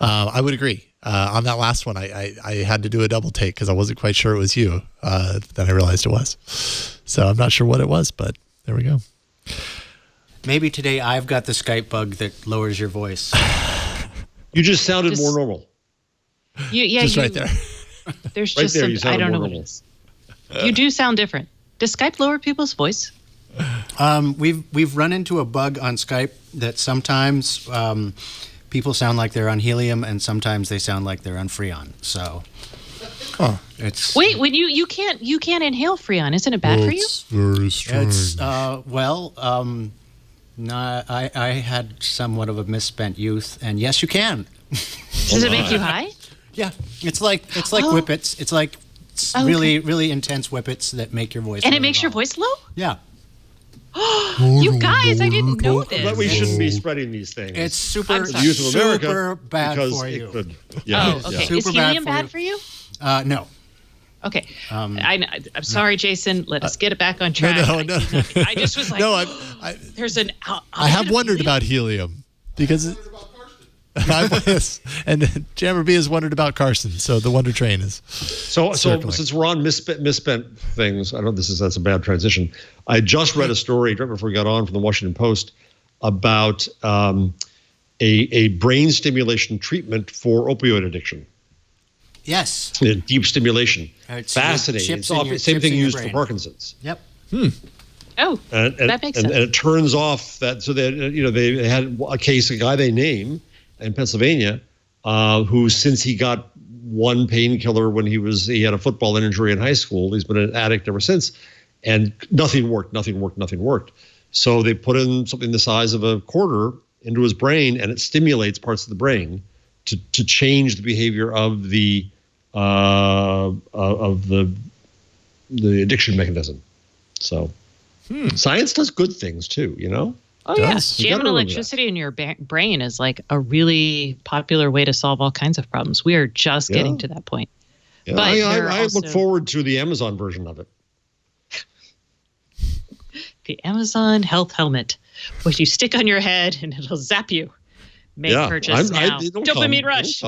know. I would agree. On that last one, I had to do a double take because I wasn't quite sure it was you. Then I realized it was. So I'm not sure what it was, but there we go. Maybe today I've got the Skype bug that lowers your voice. You just sounded more normal. Right there. There's right just there, some, I don't know what it is. You do sound different. Does Skype lower people's voice? We've run into a bug on Skype that sometimes people sound like they're on helium and sometimes they sound like they're on Freon. So it's when you can't inhale Freon, isn't it bad for you? It's very strange. It's I had somewhat of a misspent youth, and yes, you can. Does it make you high? Yeah, it's like whippets. It's like really, really intense whippets that make your voice. And really it makes low. your voice low? Yeah. You guys, I didn't know this. But we shouldn't be spreading these things. It's super the youth of America super bad because for it you. could. Yeah. Oh, okay. Super Is helium bad for you? No. Okay. I'm sorry, Jason. Let us get it back on track. No. I just was like, there's an. I have wondered about helium because. And Jammer B has wondered about Carson, so the wonder train is. So since we're on misspent things, I know that's a bad transition. I just read a story right before we got on from the Washington Post about a brain stimulation treatment for opioid addiction. Yes. Deep stimulation. It's fascinating. It's same thing used for Parkinson's. Yep. Oh, that makes sense. And it turns off that. So they had a case, a guy they name in Pennsylvania, who since he got one painkiller when he had a football injury in high school, he's been an addict ever since, and nothing worked. So they put in something the size of a quarter into his brain, and it stimulates parts of the brain to change the behavior of the addiction mechanism. So science does good things too, you know? Oh, yeah. Jamming electricity in your brain is like a really popular way to solve all kinds of problems. We are just getting to that point. Yeah. But I look forward to the Amazon version of it. The Amazon Health Helmet, which you stick on your head and it'll zap you. Make purchase now. Dopamine rush.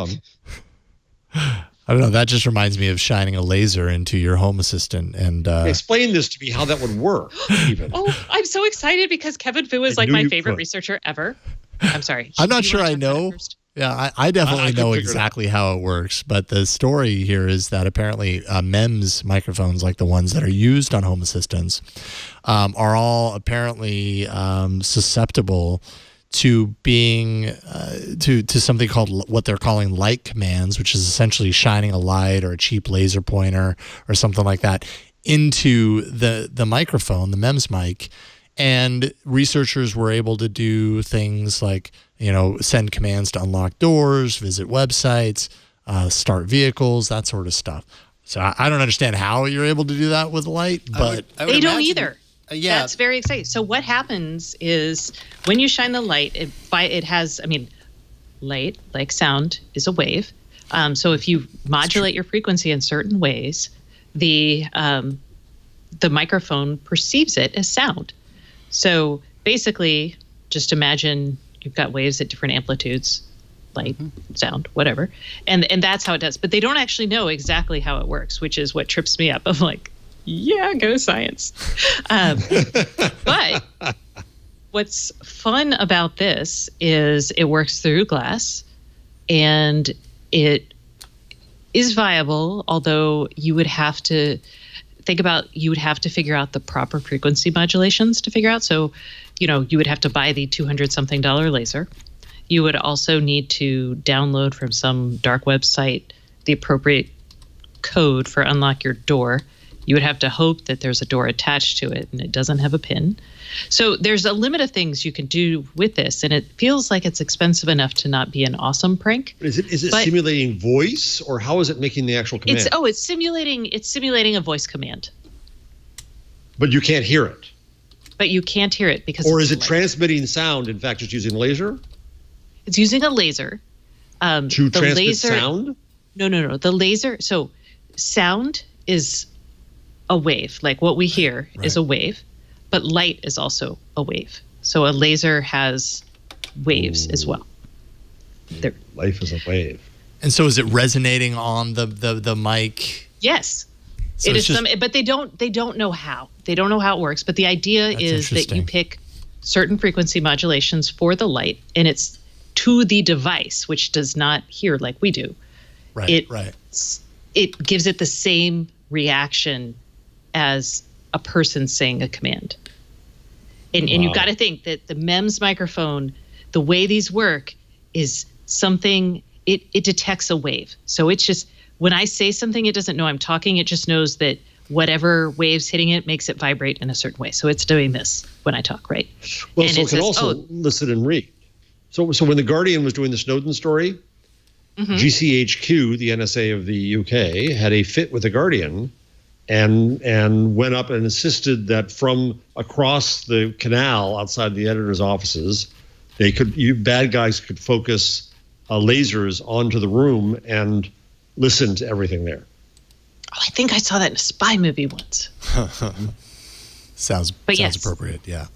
I don't know. That just reminds me of shining a laser into your Home Assistant and explain this to me how that would work. Even. Oh, I'm so excited because Kevin Fu is like my favorite researcher ever. I'm sorry. I'm not sure I know. Yeah, I definitely know exactly how it works. But the story here is that apparently MEMS microphones, like the ones that are used on Home Assistants, are all apparently susceptible to being to something called what they're calling light commands, which is essentially shining a light or a cheap laser pointer or something like that into the microphone, the MEMS mic. And researchers were able to do things like, send commands to unlock doors, visit websites, start vehicles, that sort of stuff. So I don't understand how you're able to do that with light, but they don't either. Yeah, that's very exciting. So what happens is when you shine the light, light, like sound, is a wave. So if you modulate your frequency in certain ways, the microphone perceives it as sound. So basically, just imagine you've got waves at different amplitudes, light, sound, whatever, and that's how it does. But they don't actually know exactly how it works, which is what trips me up. I'm like, yeah, go science. But what's fun about this is it works through glass, and it is viable, although you would have to figure out the proper frequency modulations to figure out. So, you would have to buy the $200-something laser. You would also need to download from some dark website the appropriate code for unlock your door. You would have to hope that there's a door attached to it and it doesn't have a pin. So there's a limit of things you can do with this, and it feels like it's expensive enough to not be an awesome prank. Is it simulating voice, or how is it making the actual command? It's simulating a voice command. But you can't hear it. But you can't hear it because. Or is it transmitting sound? In fact, just using laser. It's using a laser. To transmit sound? No. The laser. So, sound is a wave. Like what we hear is a wave, but light is also a wave. So a laser has waves as well. Life is a wave. And so is it resonating on the mic? Yes. So it is but they don't know how. They don't know how it works, but the idea is that you pick certain frequency modulations for the light, and it's to the device, which does not hear like we do. Right. It gives it the same reaction as a person saying a command. And you've got to think that the MEMS microphone, the way these work is something, it detects a wave. So it's just, when I say something, it doesn't know I'm talking. It just knows that whatever wave's hitting it makes it vibrate in a certain way. So it's doing this when I talk, right? Well, and so it can also listen and read. So when The Guardian was doing the Snowden story, GCHQ, the NSA of the UK, had a fit with The Guardian and went up and insisted that from across the canal outside the editor's offices, bad guys could focus lasers onto the room and listen to everything there. Oh, I think I saw that in a spy movie once. Sounds appropriate, yeah.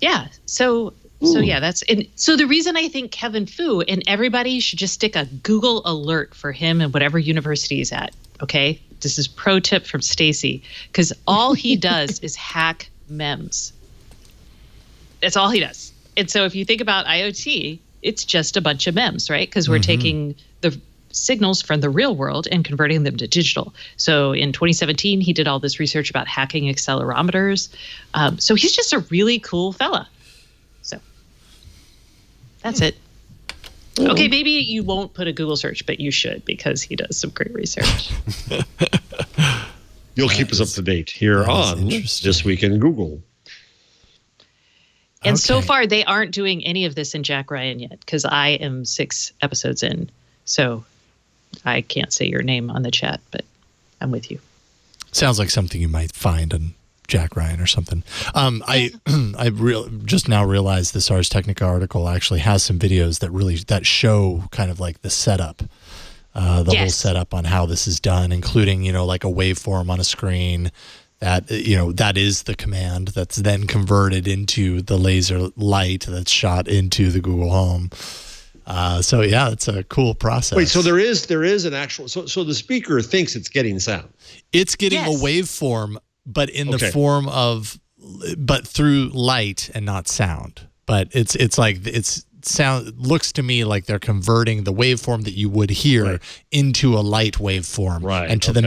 Yeah. So the reason I think Kevin Fu, and everybody should just stick a Google alert for him and whatever university he's at. Okay, this is pro tip from Stacy, because all he does is hack MEMS. That's all he does. And so if you think about IoT, it's just a bunch of MEMS, right? Because we're taking the signals from the real world and converting them to digital. So in 2017, he did all this research about hacking accelerometers. So he's just a really cool fella. So that's it. Okay, maybe you won't put a Google search, but you should, because he does some great research. You'll keep us up to date here on This Week in Google. And so far, they aren't doing any of this in Jack Ryan yet, because I am 6 episodes in. So I can't say your name on the chat, but I'm with you. Sounds like something you might find on Jack Ryan or something. I just now realized this Ars Technica article actually has some videos that show kind of like the setup, whole setup on how this is done, including, like a waveform on a screen that, that is the command that's then converted into the laser light that's shot into the Google Home. So yeah, it's a cool process. Wait, so there is an actual, so the speaker thinks it's getting sound. It's getting a waveform, but in the form of, but through light and not sound. But it's looks to me like they're converting the waveform that you would hear into a light waveform. Right. And to the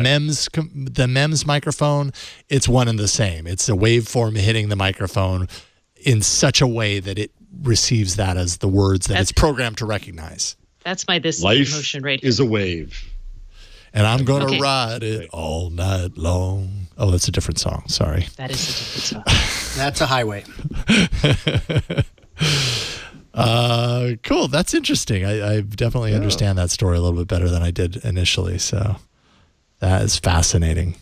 MEMS microphone, it's one and the same. It's a waveform hitting the microphone in such a way that it receives that as the words that it's programmed to recognize. That's my motion right here. Is a wave. And I'm going to ride it all night long. Oh, that's a different song. Sorry. That is a different song. That's a highway. Cool. That's interesting. I definitely understand that story a little bit better than I did initially. So that is fascinating.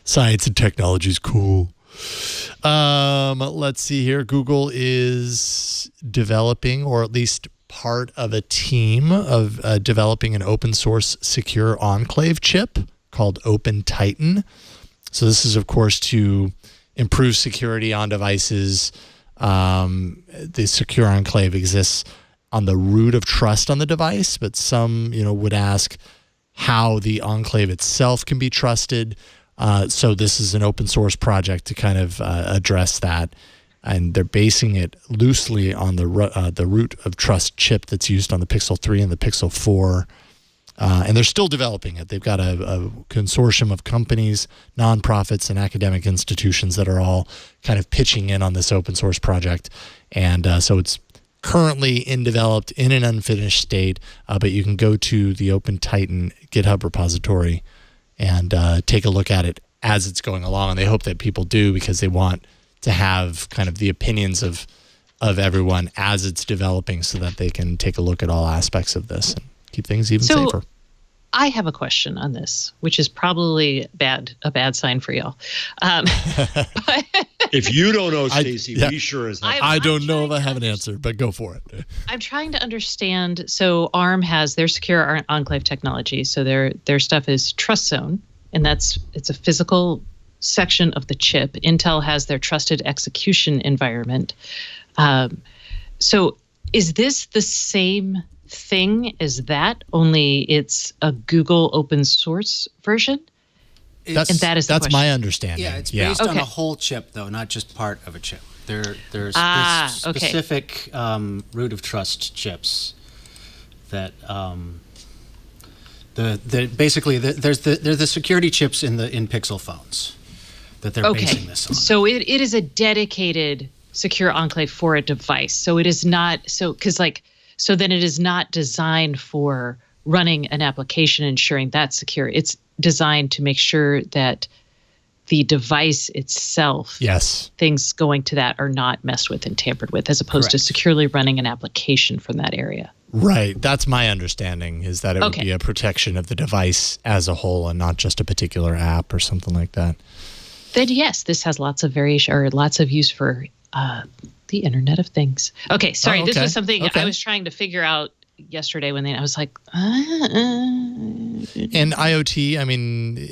Science and technology is cool. Let's see here. Google is developing, or at least part of a team of developing an open source secure enclave chip called OpenTitan. So this is, of course, to improve security on devices. The secure enclave exists on the root of trust on the device, but some, would ask how the enclave itself can be trusted. So this is an open source project to kind of address that, and they're basing it loosely on the root of trust chip that's used on the Pixel 3 and the Pixel 4. And they're still developing it. They've got a consortium of companies, nonprofits, and academic institutions that are all kind of pitching in on this open source project. And so it's currently in an unfinished state, but you can go to the OpenTitan GitHub repository and take a look at it as it's going along. And they hope that people do, because they want to have kind of the opinions of everyone as it's developing, so that they can take a look at all aspects of this and keep things even safer. I have a question on this, which is probably a bad sign for y'all. But if you don't know, Stacey, we sure as heck. I don't know if I have an answer, but go for it. I'm trying to understand. So ARM has their secure enclave technology. So their stuff is Trust Zone, and it's a physical section of the chip. Intel has their trusted execution environment. So is this the same thing as that, only it's a Google open source version? That's my understanding. Yeah, it's based on a whole chip, though, not just part of a chip. There's specific root of trust chips that basically there's the security chips in Pixel phones that they're basing this on. So it is a dedicated secure enclave for a device. So it is not so then it is not designed for running an application, ensuring that's secure. It's designed to make sure that the device itself, things going to that are not messed with and tampered with, as opposed to securely running an application from that area. Right. That's my understanding, is that it would be a protection of the device as a whole and not just a particular app or something like that. Then yes, this has lots of variation, or lots of use for the Internet of Things. Okay, sorry. This was something I was trying to figure out yesterday I was like, And IoT, I mean,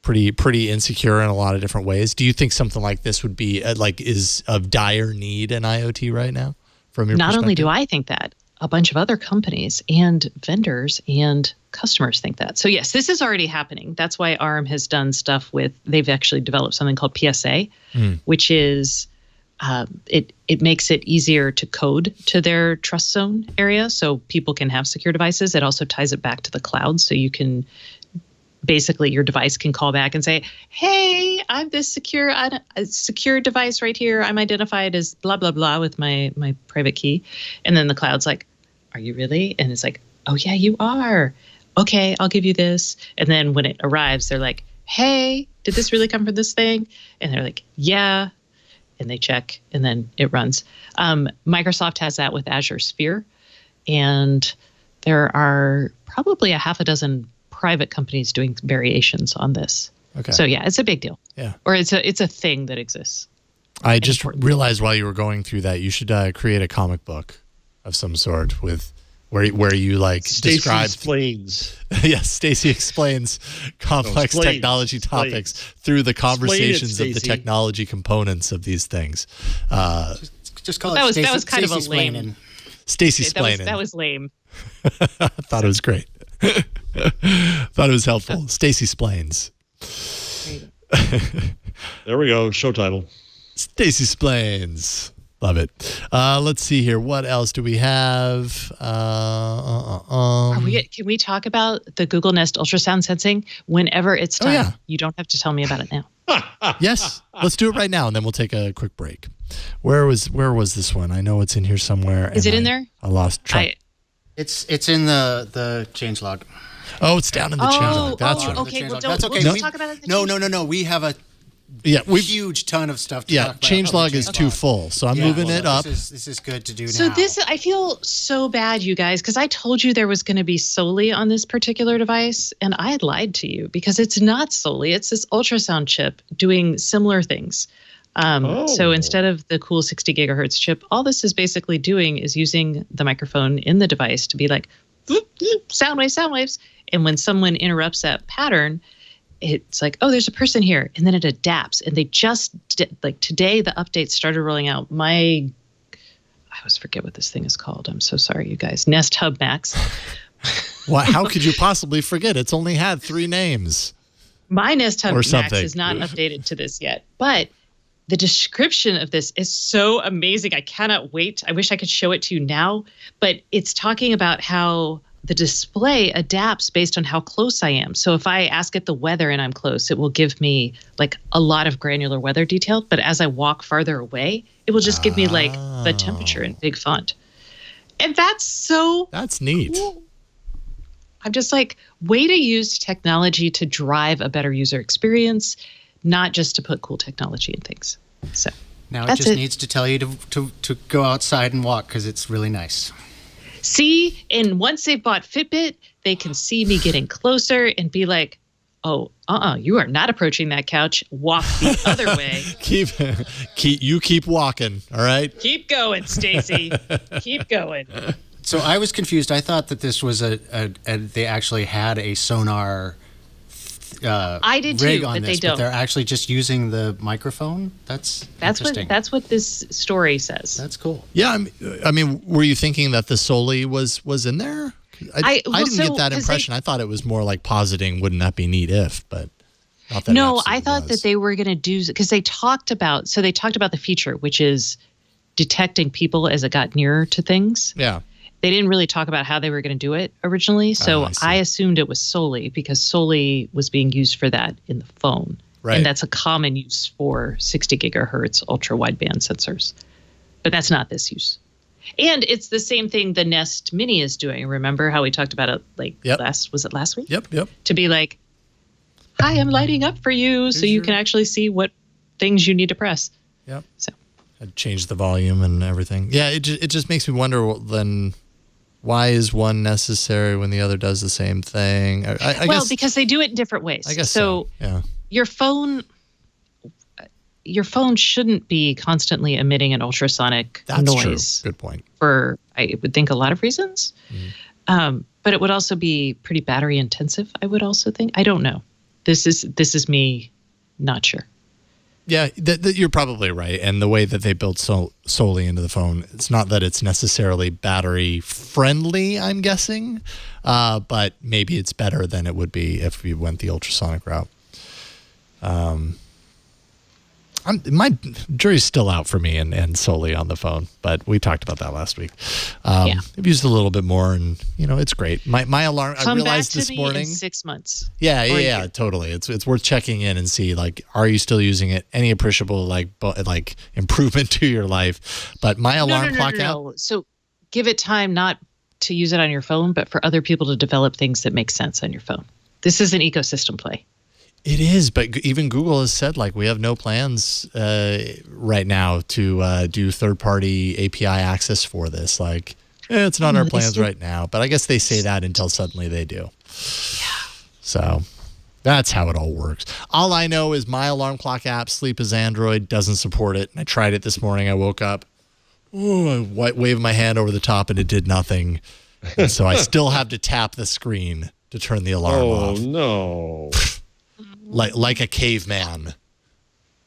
pretty insecure in a lot of different ways. Do you think something like this would be is of dire need in IoT right now, from your perspective? Not only do I think that, a bunch of other companies and vendors and customers think that. So yes, this is already happening. That's why ARM has done stuff they've actually developed something called PSA, which is it makes it easier to code to their trust zone area so people can have secure devices. It also ties it back to the cloud, so you can basically your device can call back and say, hey, I'm this secure device right here. I'm identified as blah, blah, blah with my private key. And then the cloud's like, are you really? And it's like, oh, yeah, you are. Okay, I'll give you this. And then when it arrives, they're like, hey, did this really come from this thing? And they're like, yeah. And they check, and then it runs. Microsoft has that with Azure Sphere. And there are probably a half a dozen private companies doing variations on this. Okay. So yeah, it's a big deal. Yeah. Or it's a thing that exists. I just realized while you were going through that, you should create a comic book of some sort with where you like Stacey describe explains. Yes, Stacey explains complex technology topics through the conversations of the technology components of these things. Just call it that was kind of a lame. Stacey explaining. That was lame. I thought it was great. Thought it was helpful. Stacey explains. There we go. Show title. Stacey explains. Love it. Let's see here. What else do we have? Can we talk about the Google Nest ultrasound sensing whenever it's time? Oh, yeah. You don't have to tell me about it now. Yes. Let's do it right now, and then we'll take a quick break. Where was this one? I know it's in here somewhere. Is it in there? I lost track. It's in the changelog. Oh, it's down in the changelog. That's right. Okay, well, That's okay. We'll talk about it. No. We have a huge ton of stuff to talk about. Changelog is too full, so I'm moving it up. This is good to do so now. I feel so bad, you guys, because I told you there was going to be Soli on this particular device, and I had lied to you because it's not Soli. It's this ultrasound chip doing similar things. So instead of the cool 60 gigahertz chip, all this is basically doing is using the microphone in the device to be like, sound waves. And when someone interrupts that pattern, it's like, oh, there's a person here. And then it adapts. And they just did, like today, the updates started rolling out. I always forget what this thing is called. I'm so sorry, you guys. Nest Hub Max. Well, how could you possibly forget? It's only had 3 names. My Nest Hub Max is not updated to this yet. But the description of this is so amazing. I cannot wait. I wish I could show it to you now. But it's talking about how the display adapts based on how close I am. So if I ask it the weather and I'm close, it will give me like a lot of granular weather detail. But as I walk farther away, it will just give me like the temperature in big font. And that's neat. Cool. I'm just like, way to use technology to drive a better user experience, not just to put cool technology in things. So now it just needs to tell you to go outside and walk because it's really nice. See, and once they've bought Fitbit, they can see me getting closer and be like, oh, you are not approaching that couch. Walk the other way. Keep walking, all right? Keep going, Stacey. Keep going. So I was confused. I thought that this was they actually had a sonar I did rig too, on but this, they don't. But they're actually just using the microphone. That's interesting. That's what this story says. That's cool. Yeah, I mean, were you thinking that the Soli was in there? I didn't get that impression. I thought it was more like positing, wouldn't that be neat if, but not that. No, I thought that they were going to do, because they talked about the feature, which is detecting people as it got nearer to things. Yeah. They didn't really talk about how they were going to do it originally. So I assumed it was Soli because Soli was being used for that in the phone. Right. And that's a common use for 60 gigahertz ultra wideband sensors. But that's not this use. And it's the same thing the Nest Mini is doing. Remember how we talked about it last week? Yep. To be like, hi, I'm lighting up for you so you can actually see what things you need to press. Yep. So I'd change the volume and everything. Yeah, it just makes me wonder then, why is one necessary when the other does the same thing? I guess, because they do it in different ways. I guess so. Yeah. Your phone shouldn't be constantly emitting an ultrasonic noise. True. Good point. For, I would think, a lot of reasons. Mm-hmm. But it would also be pretty battery intensive, I would also think. I don't know. This is me not sure. Yeah, you're probably right. And the way that they built Soli into the phone, it's not that it's necessarily battery friendly, I'm guessing, but maybe it's better than it would be if you went the ultrasonic route. My jury's still out for me and solely on the phone, but we talked about that last week. I've used it a little bit more, and it's great. My alarm. I realized this morning. In 6 months. Yeah, totally. It's worth checking in and see, like, are you still using it? Any appreciable like improvement to your life? But my alarm clock app. So give it time not to use it on your phone, but for other people to develop things that make sense on your phone. This is an ecosystem play. It is, but even Google has said, like, we have no plans right now to do third-party API access for this. Like, it's not our plans right now. But I guess they say that until suddenly they do. Yeah. So that's how it all works. All I know is my alarm clock app, Sleep as Android, doesn't support it. And I tried it this morning. I woke up, I waved my hand over the top, and it did nothing. And so I still have to tap the screen to turn the alarm off. Oh, no. Like a caveman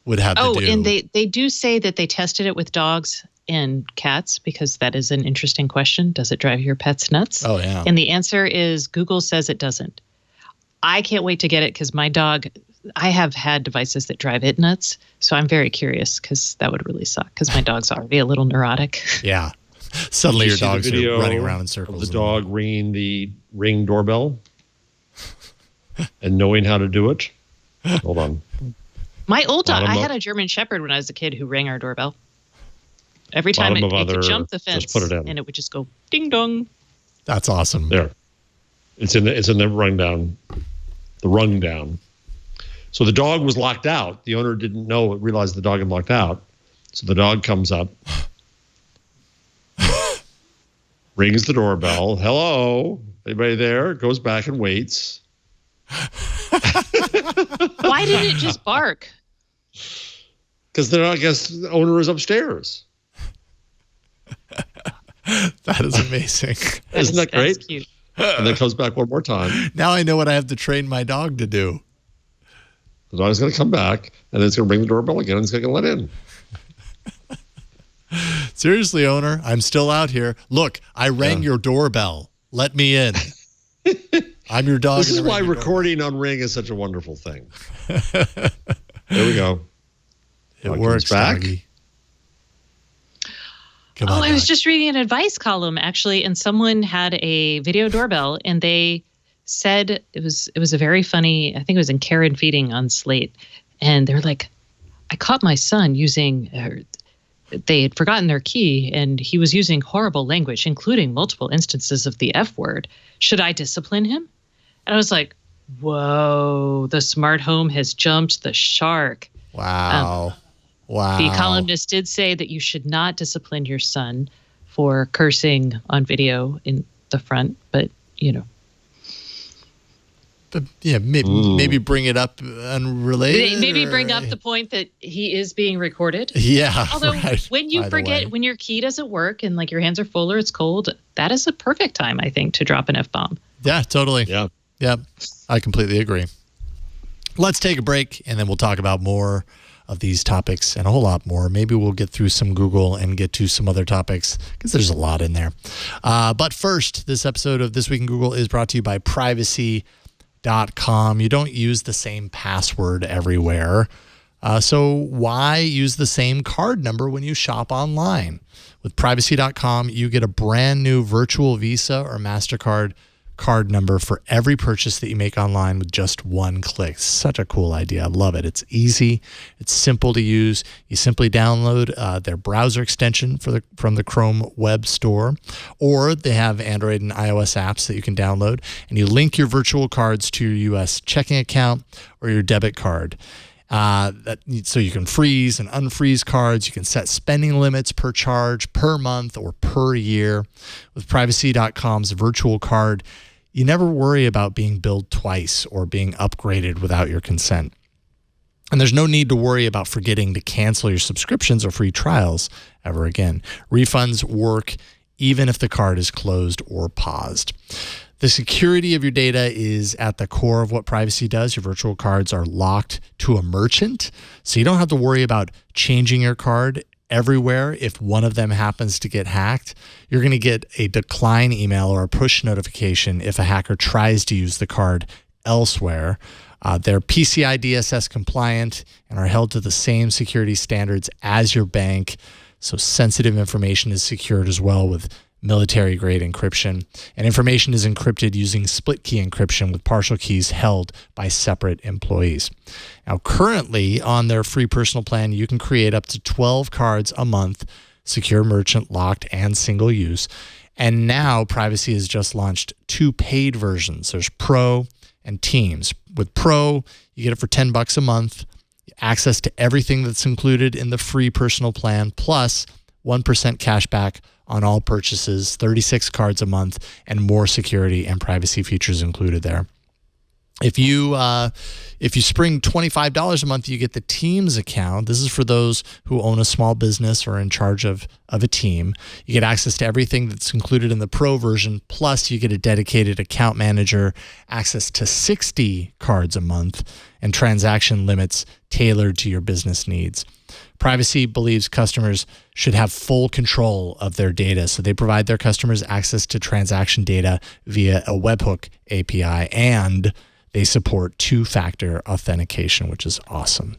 would have to do. And they do say that they tested it with dogs and cats, because that is an interesting question. Does it drive your pets nuts? Oh, yeah. And the answer is Google says it doesn't. I can't wait to get it because my dog, I have had devices that drive it nuts. So I'm very curious, because that would really suck, because my dog's already a little neurotic. Yeah. Suddenly your dogs are running around in circles. The dog ringing the Ring doorbell and knowing how to do it. Hold on. My old dog, I had a German Shepherd when I was a kid who rang our doorbell. Every time it could jump the fence, just put it in. And it would just go ding dong. That's awesome. There. It's in the rundown. The rundown. So the dog was locked out. The owner didn't realize the dog had locked out. So the dog comes up, rings the doorbell. Hello, anybody there? Goes back and waits. Why didn't it just bark? Because I guess the owner is upstairs. That is amazing. Isn't that great? That's cute. And then comes back one more time. Now I know what I have to train my dog to do. The dog's going to come back, and then it's going to ring the doorbell again, and it's going to let in. Seriously, owner, I'm still out here. Look, I rang your doorbell. Let me in. I'm your dog. This is why recording on Ring is such a wonderful thing. There we go. It works, back. doggy. Come on, I was just reading an advice column, actually, and someone had a video doorbell, and they said it was a very funny, I think it was in Care and Feeding on Slate, and they're like, I caught my son using, they had forgotten their key, and he was using horrible language, including multiple instances of the F word. Should I discipline him? And I was like, whoa, the smart home has jumped the shark. Wow. Wow. The columnist did say that you should not discipline your son for cursing on video in the front, but, But yeah, maybe bring it up unrelated. Maybe bring up the point that he is being recorded. Yeah. Although when you forget, when your key doesn't work and like your hands are full or it's cold, that is a perfect time, I think, to drop an F-bomb. Yeah, totally. Yeah. Yeah, I completely agree. Let's take a break, and then we'll talk about more of these topics and a whole lot more. Maybe we'll get through some Google and get to some other topics, because there's a lot in there. But first, this episode of This Week in Google is brought to you by Privacy.com. You don't use the same password everywhere. So why use the same card number when you shop online? With Privacy.com, you get a brand new virtual Visa or MasterCard card number for every purchase that you make online with just one click. Such a cool idea. I love it. It's easy. It's simple to use. You simply download their browser extension from the Chrome web store, or they have Android and iOS apps that you can download, and you link your virtual cards to your U.S. checking account or your debit card. So you can freeze and unfreeze cards. You can set spending limits per charge, per month, or per year. With Privacy.com's virtual card, you never worry about being billed twice or being upgraded without your consent. And there's no need to worry about forgetting to cancel your subscriptions or free trials ever again. Refunds work even if the card is closed or paused. The security of your data is at the core of what Privacy does. Your virtual cards are locked to a merchant, so you don't have to worry about changing your card everywhere. If one of them happens to get hacked, you're going to get a decline email or a push notification if a hacker tries to use the card elsewhere. They're PCI DSS compliant and are held to the same security standards as your bank. So sensitive information is secured as well with military-grade encryption. And information is encrypted using split key encryption with partial keys held by separate employees. Now, currently on their free personal plan, you can create up to 12 cards a month, secure merchant, locked, and single use. And now Privacy has just launched 2 paid versions. There's Pro and Teams. With Pro, you get it for $10 a month, access to everything that's included in the free personal plan, plus 1% cash back on all purchases, 36 cards a month, and more security and privacy features included there. If you spring $25 a month, you get the Teams account. This is for those who own a small business or are in charge of a team. You get access to everything that's included in the Pro version, plus you get a dedicated account manager, access to 60 cards a month, and transaction limits tailored to your business needs. Privacy believes customers should have full control of their data, so they provide their customers access to transaction data via a webhook API, and they support 2-factor authentication, which is awesome.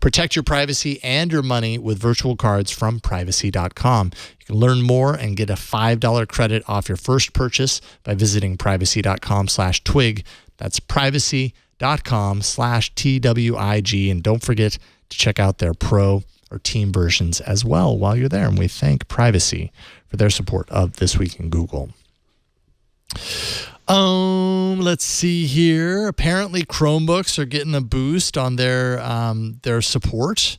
Protect your privacy and your money with virtual cards from Privacy.com. You can learn more and get a $5 credit off your first purchase by visiting Privacy.com/twig. That's Privacy.com/TWIG. And don't forget to check out their Pro or Team versions as well while you're there. And we thank Privacy for their support of This Week in Google. Let's see here. Apparently Chromebooks are getting a boost on their support.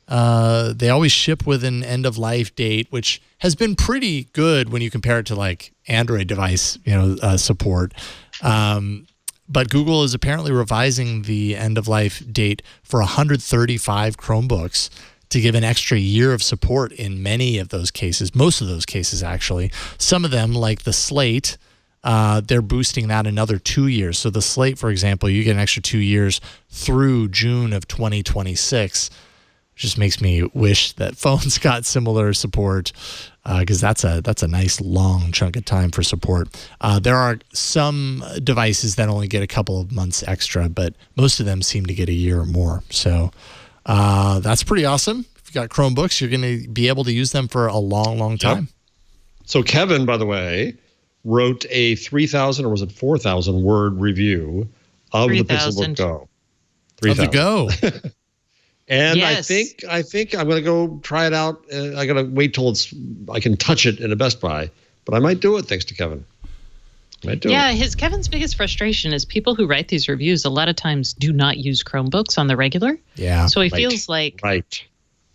They always ship with an end-of-life date, which has been pretty good when you compare it to like Android device, support. But Google is apparently revising the end-of-life date for 135 Chromebooks to give an extra year of support in many of those cases, most of those cases actually. Some of them, like the Slate, they're boosting that another 2 years. So the Slate, for example, you get an extra 2 years through June of 2026. Just makes me wish that phones got similar support, because that's a nice long chunk of time for support. There are some devices that only get a couple of months extra, but most of them seem to get a year or more. So that's pretty awesome. If you've got Chromebooks, you're going to be able to use them for a long, long time. Yep. So Kevin, by the way, wrote a 3,000 or was it 4,000 word review of 3, the Pixelbook Go. 3,000. Of the Go. And yes. I think I'm going to go try it out. I got to wait till I can touch it in a Best Buy, but I might do it thanks to Kevin. Kevin's biggest frustration is people who write these reviews a lot of times do not use Chromebooks on the regular. Yeah. So he feels like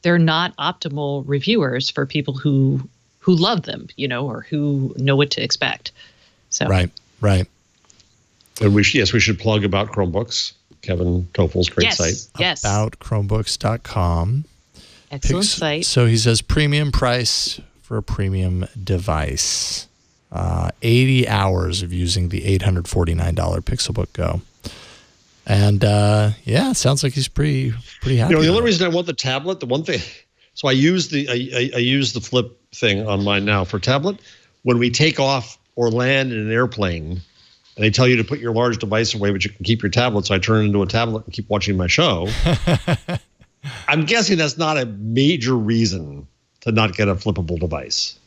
they're not optimal reviewers for people who love them, or who know what to expect. So Right. And we should plug about Chromebooks. Kevin Tofel's great site. Yes. About Chromebooks.com. Excellent site. So he says premium price for a premium device. 80 hours of using the $849 Pixelbook Go. And it sounds like he's pretty happy. The only reason I want the tablet, the one thing, so I use the flip thing on mine now for tablet. When we take off or land in an airplane, and they tell you to put your large device away, but you can keep your tablet. So I turn it into a tablet and keep watching my show. I'm guessing that's not a major reason to not get a flippable device.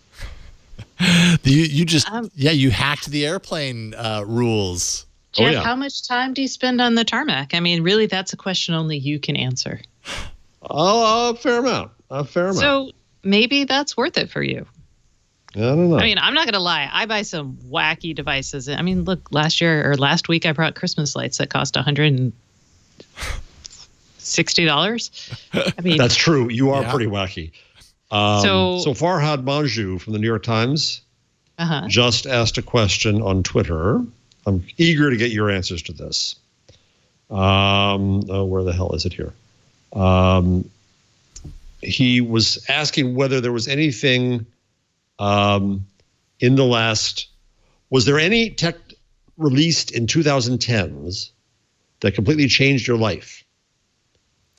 You just you hacked the airplane rules. Jeff, how much time do you spend on the tarmac? I mean, really, that's a question only you can answer. A fair amount. So maybe that's worth it for you. I don't know. I mean, I'm not going to lie. I buy some wacky devices. I mean, look, last week I brought Christmas lights that cost $160. I mean, that's true. You are pretty wacky. So Farhad Manju from the New York Times just asked a question on Twitter. I'm eager to get your answers to this. Where the hell is it here? He was asking whether there was anything in the last, was there any tech released in 2010s that completely changed your life?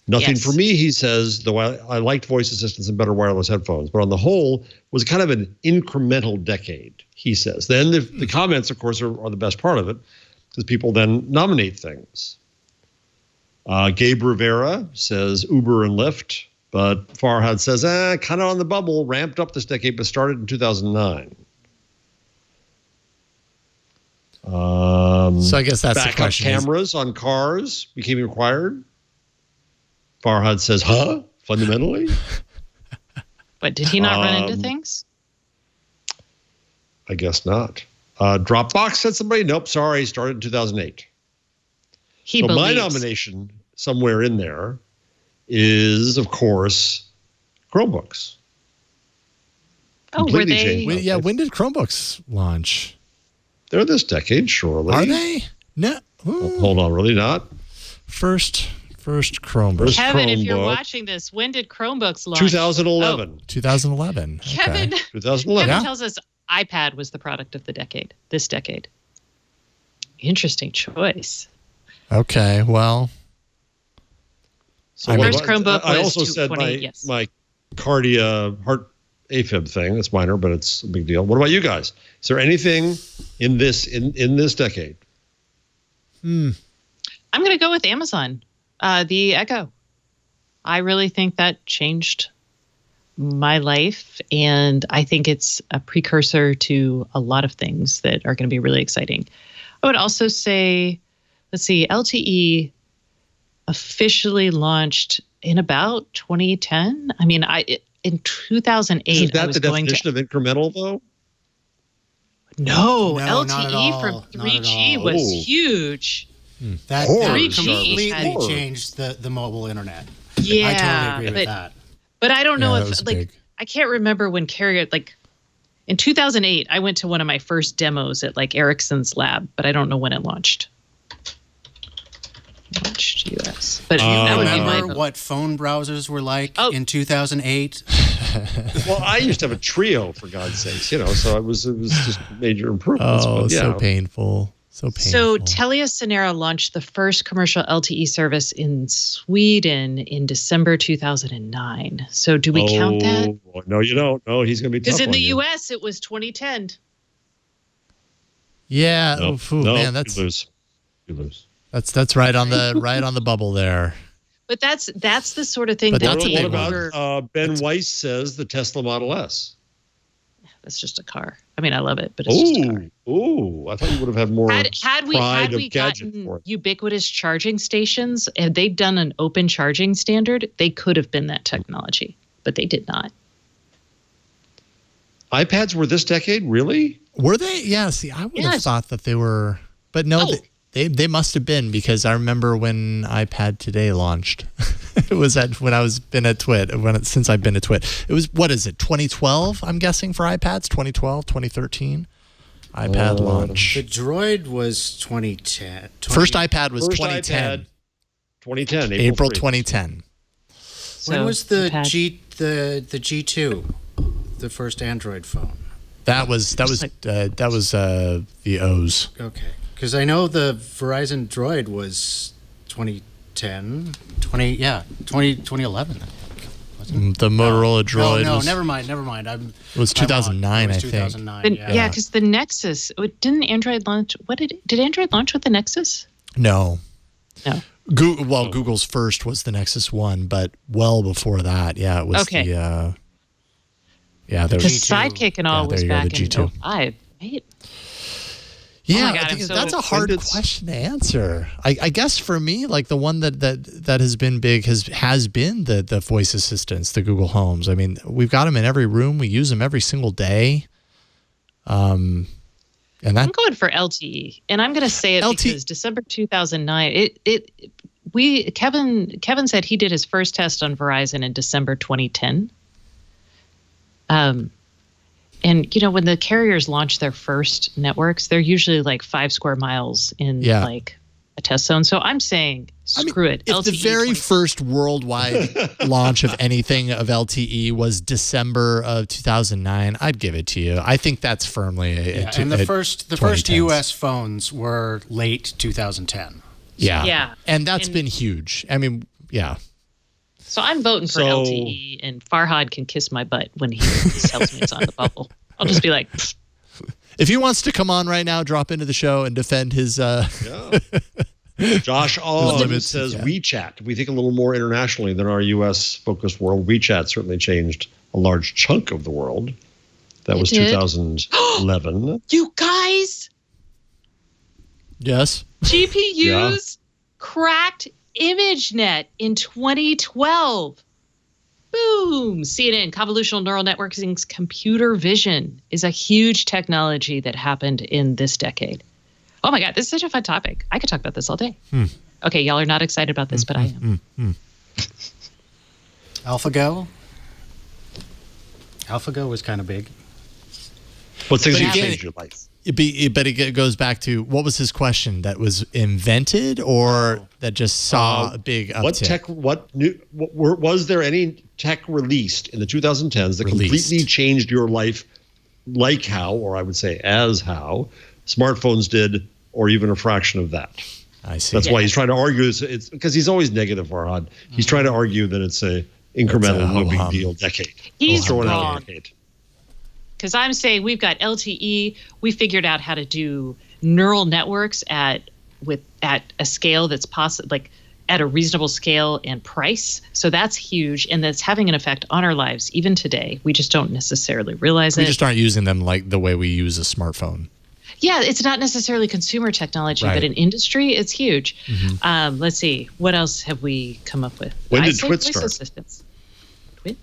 Nothing for me, he says, though I liked voice assistants and better wireless headphones, but on the whole was kind of an incremental decade, he says. Then the comments, of course, are the best part of it, because people then nominate things. Gabe Rivera says Uber and Lyft, but Farhad says, kind of on the bubble, ramped up this decade, but started in 2009. So I guess that's the backup question. Cameras on cars became required. Farhad says, fundamentally? But did he not run into things? I guess not. Dropbox said somebody, nope, sorry, started in 2008. So my nomination somewhere in there is, of course, Chromebooks. Oh, were they? When did Chromebooks launch? They're this decade, surely. Are they? No. Hold on, really not? First Chromebook. Kevin, if you're watching this, when did Chromebooks launch? 2011. 2011. Kevin, Okay. 2011. Kevin tells us iPad was the product of the decade, this decade. Interesting choice. Okay, well. So first Chromebook I was also said my Cardia heart AFib thing. That's minor, but it's a big deal. What about you guys? Is there anything in this decade? I'm going to go with Amazon, the Echo. I really think that changed my life, and I think it's a precursor to a lot of things that are going to be really exciting. I would also say, let's see, LTE officially launched in about 2010. I mean, in 2008, Isn't that I was the definition of incremental, though? No, not LTE at all. from 3G was huge. That 3G completely had- changed the mobile internet. Yeah, I totally agree with that. But I don't know that was if big. I can't remember when carrier in 2008 I went to one of my first demos at Ericsson's lab, but I don't know when it launched. Launched US. But that would be my Remember vote. what phone browsers were like in 2008? Well, I used to have a Trio, for God's sakes, so it was just major improvements. Oh, but, yeah. so painful. So TeliaSonera launched the first commercial LTE service in Sweden in December 2009. So do we count that? No, you don't. No, he's going to be tough Because in on the you. US it was 2010. Yeah. No, Man, you lose. That's right on the bubble there. But that's the sort of thing But that that's a people big one. were. Ben Weiss says the Tesla Model S. That's just a car. I mean, I love it, but it's just a car. I thought you would have had more Had pride we of gadget gotten for it. ubiquitous charging stations and they'd done an open charging standard, they could have been that technology, but they did not. iPads were this decade, really? Were they? Yeah. See, I would have thought that they were, but no, they must have been, because I remember when iPad Today launched. It was when I was been at TWIT. Since I've been at TWIT, it was, what is it? 2012? I'm guessing for iPads. 2012, 2013. iPad launch. The Droid was 2010. First iPad was First 2010. iPad, 2010. April 3rd. 2010. When was the iPad- the G2, the first Android phone? That was the O's. Okay, because I know the Verizon Droid was 2010, 2011. The Motorola Droid. No, was, never mind. It was 2009, I think. 2009. Yeah, because the Nexus didn't Android launch. Did Android launch with the Nexus? No. No. Google's first was the Nexus 1, but well before that, it was the. The G2. Sidekick and all was back in G2. 05, right? Yeah, Oh my God, I think I'm so that's a hard offended. question to answer. I guess for me, the one that has been big has been the voice assistants, the Google Homes. I mean, we've got them in every room. We use them every single day. And that I'm going for LTE, and I'm going to say it because December 2009. Kevin said he did his first test on Verizon in December 2010. And when the carriers launch their first networks, they're usually 5 square miles in a test zone. So I'm saying screw it. If LTE the very first worldwide launch of anything of LTE was December of 2009, I'd give it to you. I think that's firmly and the first 2010s. U.S. phones were late 2010. Yeah. And that's been huge. I mean, yeah. So I'm voting for LTE, and Farhad can kiss my butt when he tells me it's on the bubble. I'll just be like, if he wants to come on right now, drop into the show and defend his Josh Allen limits, says yeah. WeChat. We think a little more internationally than our U.S.-focused world. WeChat certainly changed a large chunk of the world. That was did. 2011. You guys, Yes. GPUs cracked ImageNet in 2012. Boom! CNN, convolutional neural networking's computer vision is a huge technology that happened in this decade. Oh my God, this is such a fun topic. I could talk about this all day. Okay, y'all are not excited about this, but I am. AlphaGo? AlphaGo was kind of big. What things But have again, changed your life? But it goes back to, what was his question? That was invented or that just saw a big uptick? Was there any tech released in the 2010s that completely changed your life, like how, or I would say as how, smartphones did, or even a fraction of that? I see. That's why he's trying to argue. It's because he's always negative, Farhad. He's trying to argue that it's a incremental, no big deal decade. He's throwing out wrong. a decade. Because I'm saying we've got LTE. We figured out how to do neural networks at a scale that's possible, like at a reasonable scale and price. So that's huge, and that's having an effect on our lives even today. We just don't necessarily realize it. We just aren't using them like the way we use a smartphone. Yeah, it's not necessarily consumer technology, but in industry, it's huge. Let's see. What else have we come up with? When did say TWIT voice start? Assistants. TWIT?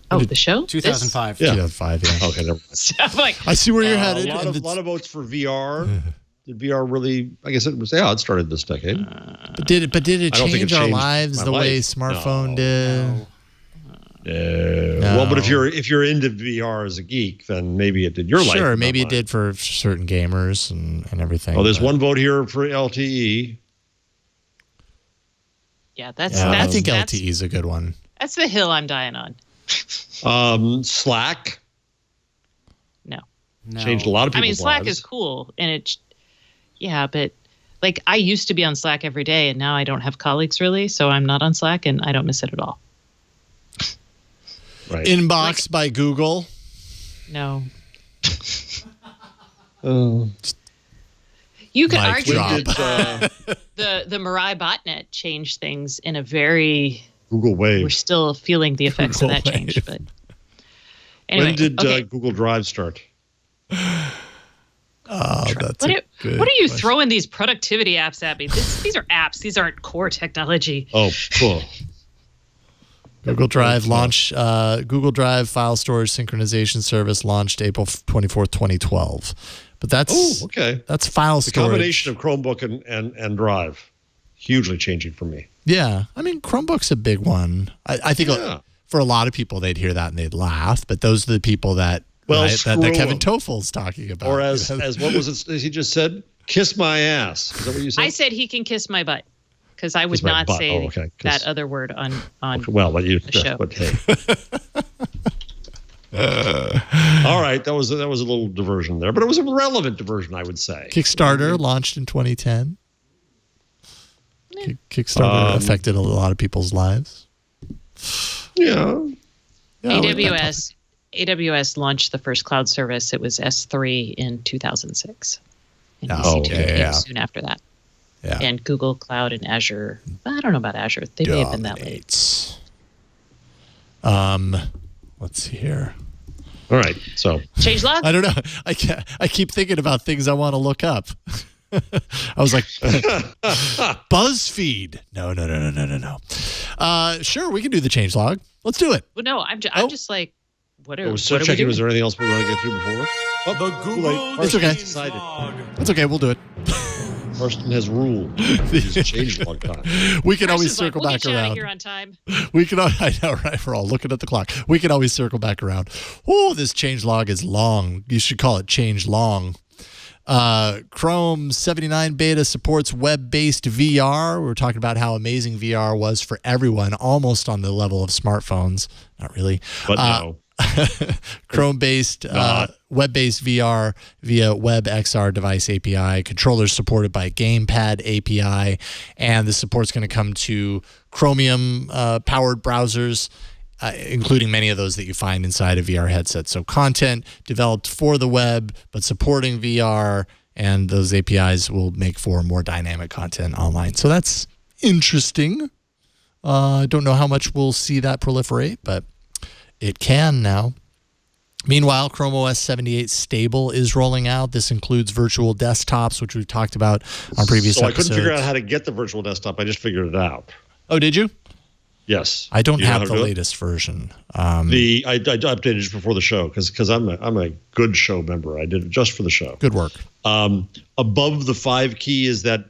Oh, the show? 2005. Yeah. 2005, yeah. Okay, never mind. I'm like, I see where you're headed. A lot of votes for VR. Did VR really? I guess it was. Yeah, it started this decade. But did it I don't think it change our changed lives my the way life. smartphone did? No. Well, but if you're into VR as a geek, then maybe it did your life. Sure, but maybe not it did for certain gamers and everything. Oh, there's but- one vote here for LTE. yeah, that's I think that's, LTE is a good one. That's the hill I'm dying on. Slack No. changed a lot of I people's mean, Slack lives. is cool, and but like I used to be on Slack every day, and now I don't have colleagues really, so I'm not on Slack, and I don't miss it at all. Right. Inbox by Google. No. Oh. You could Mic argue drop. that the Mirai botnet changed things in a very. Google Wave. We're still feeling the effects Google of that change, Wave. but anyway. When did okay. Google Drive start? Oh, that's What a are, good what are you question. throwing these productivity apps at me? These are apps. These aren't core technology. Oh, cool. Google Drive launched. Google Drive file storage synchronization service launched April 24th, 2012. But that's okay. That's file The storage. combination of Chromebook and Drive, hugely changing for me. Yeah, I mean Chromebook's a big one. I think Yeah. for a lot of people they'd hear that and they'd laugh. But those are the people that that screw Kevin 'em. Tofel's talking about. Or as what was it? As he just said, kiss my ass. Is that what you said? I said he can kiss my butt because I would Kiss my not butt. say Oh, okay. that other word on Okay, well, but you. the show. But hey. All right, that was a little diversion there, but it was a relevant diversion, I would say. Kickstarter launched in 2010. Kickstarter affected a lot of people's lives. Yeah. Yeah, I like that AWS launched the first cloud service. It was S3 in 2006. And Oh, EC2 yeah, came yeah. soon after that. Yeah. And Google Cloud and Azure. I don't know about Azure. They may have been that late. Dominates. Let's see here. All right. So Change log? I don't know. I keep thinking about things I want to look up. I was like, BuzzFeed. No. Sure, we can do the change log. Let's do it. Well, no, I'm just like, what are, I was so what are we checking. doing? Was there anything else we want to get through before? Oh, The Google It's okay. Decided. It's okay. We'll do it. Karsten has ruled. He's changed a long time. We can always Carson's like, circle we'll back get you out of around. here on time. We can. I know, right? We're all looking at the clock. We can always circle back around. Oh, this change log is long. You should call it change long. Chrome 79 beta supports web-based VR. We were talking about how amazing VR was for everyone, almost on the level of smartphones. Not really. But no. Chrome-based, web-based VR via WebXR device API. Controllers supported by Gamepad API. And the support's going to come to Chromium-powered browsers, including many of those that you find inside a VR headset. So content developed for the web, but supporting VR and those APIs will make for more dynamic content online. So that's interesting. I don't know how much we'll see that proliferate, but it can now. Meanwhile, Chrome OS 78 stable is rolling out. This includes virtual desktops, which we've talked about on previous episodes. So I couldn't figure out how to get the virtual desktop. I just figured it out. Oh, did you? Yes. I don't have the latest version. I updated just before the show because I'm a good show member. I did it just for the show. Good work. Above the 5 key is that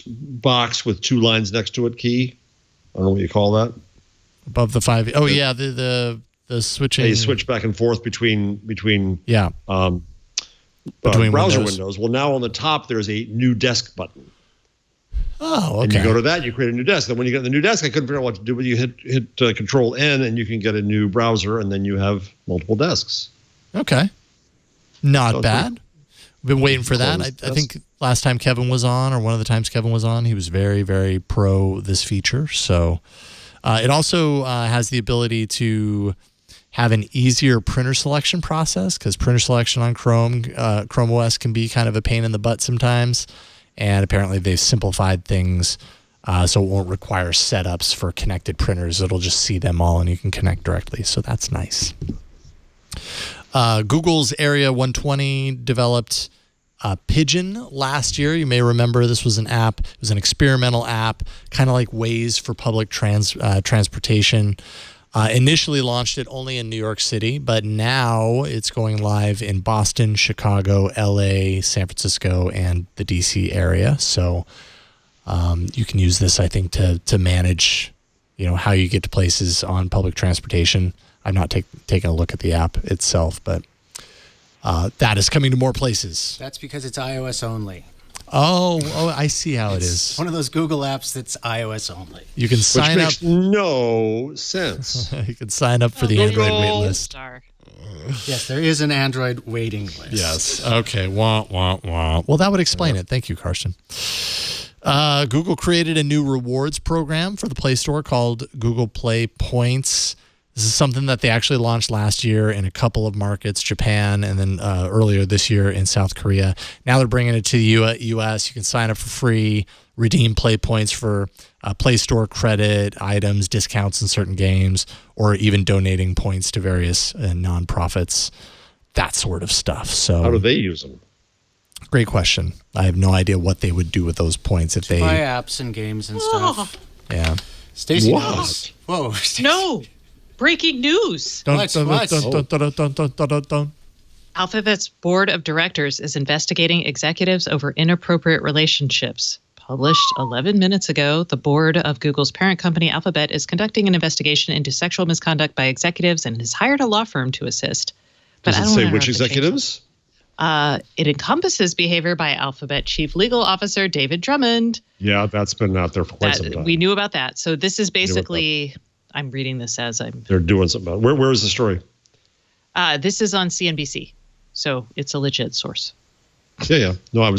box with 2 lines next to it key. I don't know what you call that. Above the 5. Oh yeah, the switching. You switch back and forth between between browser windows. Well, now on the top there's a new desk button. Oh, okay. And you go to that, you create a new desk. Then when you get the new desk, I couldn't figure out what to do, but you hit Control N and you can get a new browser, and then you have multiple desks. Okay, not bad. We've been waiting for that. I think last time Kevin was on, or one of the times Kevin was on, he was very, very pro this feature. So it also has the ability to have an easier printer selection process, because printer selection on Chrome OS can be kind of a pain in the butt sometimes. And apparently they've simplified things so it won't require setups for connected printers. It'll just see them all and you can connect directly. So that's nice. Google's Area 120 developed Pigeon last year. You may remember this was an app. It was an experimental app, kind of like Waze for public transportation. Initially launched it only in New York City, but now it's going live in Boston, Chicago, LA, San Francisco, and the DC area. So you can use this, I think, to manage, how you get to places on public transportation. I've not taken a look at the app itself, but that is coming to more places. That's because it's iOS only. Oh, I see how it is. One of those Google apps that's iOS only. You can sign up. Which makes no sense. You can sign up for the Android waitlist. Yes, there is an Android waiting list. Yes. Okay. Wah, wah, wah. Well, that would explain it. Thank you, Karsten. Google created a new rewards program for the Play Store called Google Play Points. This is something that they actually launched last year in a couple of markets, Japan, and then earlier this year in South Korea. Now they're bringing it to the U.S. You can sign up for free, redeem Play Points for Play Store credit, items, discounts in certain games, or even donating points to various nonprofits, that sort of stuff. So, how do they use them? Great question. I have no idea what they would do with those points if they buy apps and games and stuff. Yeah. Stacey knows. Whoa. Stacey. No. Breaking news. Alphabet's board of directors is investigating executives over inappropriate relationships. Published 11 minutes ago, the board of Google's parent company, Alphabet, is conducting an investigation into sexual misconduct by executives and has hired a law firm to assist. But Does it say which executives? It encompasses behavior by Alphabet Chief Legal Officer David Drummond. Yeah, that's been out there for quite some time. We knew about that. So this is basically... I'm reading this as I'm... They're doing something about it. Where is the story? This is on CNBC, so it's a legit source. Yeah. No, I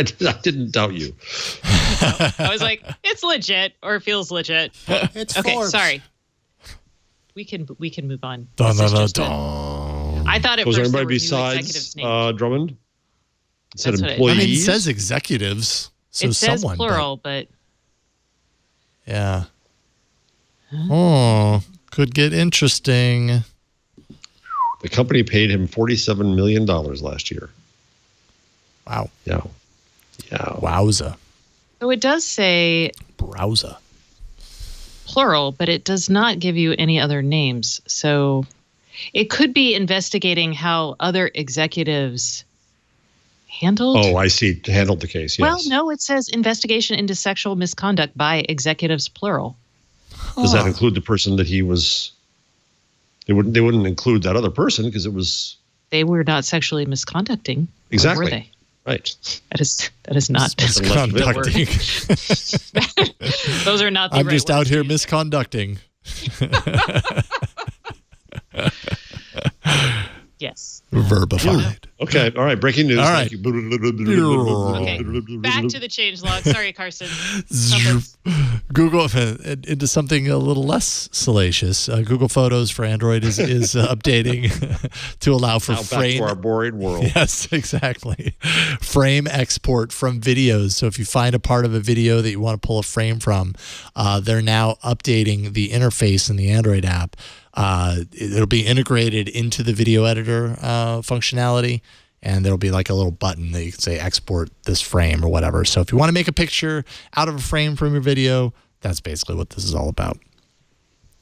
didn't doubt you. I was like, it's legit or feels legit. It's okay. Forbes. Sorry. We can move on. I thought it was was there anybody besides Drummond? It said employees. It says executives. So it says someone, plural, but yeah. Oh, could get interesting. The company paid him $47 million last year. Wow. Yeah. Wowza. So it does say browser plural, but it does not give you any other names. So it could be investigating how other executives handled. Oh, I see. Handled the case. Yes. Well, no, it says investigation into sexual misconduct by executives, plural. Does that include the person that he was? They wouldn't include that other person because it was. They were not sexually misconducting. Exactly. Were they? Right. That is not misconducting. Those are not the I'm right just out words here to use. misconducting. Yes. Verbified. Okay. All right. Breaking news. All right. Thank you. Okay. Back to the changelog. Sorry, Carson. Google into something a little less salacious. Google Photos for Android is updating to allow for frame. Back to our boring world. Yes, exactly. Frame export from videos. So if you find a part of a video that you want to pull a frame from, they're now updating the interface in the Android app. It'll be integrated into the video editor functionality, and there'll be like a little button that you can say export this frame or whatever. So if you want to make a picture out of a frame from your video, that's basically what this is all about.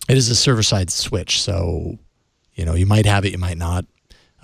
It is a server-side switch, so you might have it, you might not.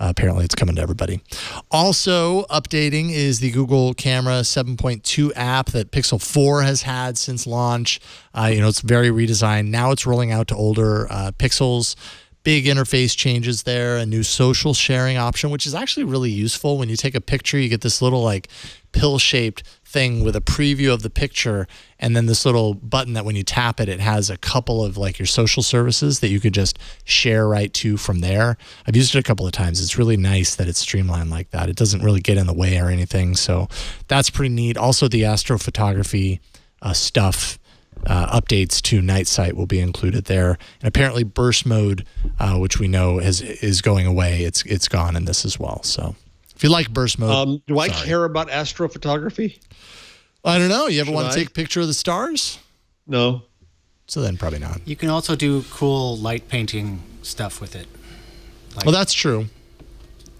Apparently, it's coming to everybody. Also updating is the Google Camera 7.2 app that Pixel 4 has had since launch. It's very redesigned. Now it's rolling out to older Pixels. Big interface changes there. A new social sharing option, which is actually really useful. When you take a picture, you get this little like pill-shaped thing with a preview of the picture, and then this little button that when you tap it, it has a couple of like your social services that you could just share right to from there. I've used it a couple of times. It's really nice that it's streamlined like that. It doesn't really get in the way or anything, so that's pretty neat. Also, the astrophotography stuff updates to Night Sight will be included there, and apparently burst mode, which we know is going away. It's gone in this as well. So if you like burst mode, do I care about astrophotography? I don't know. You ever want to take a picture of the stars? No. So then probably not. You can also do cool light painting stuff with it. Well, that's true.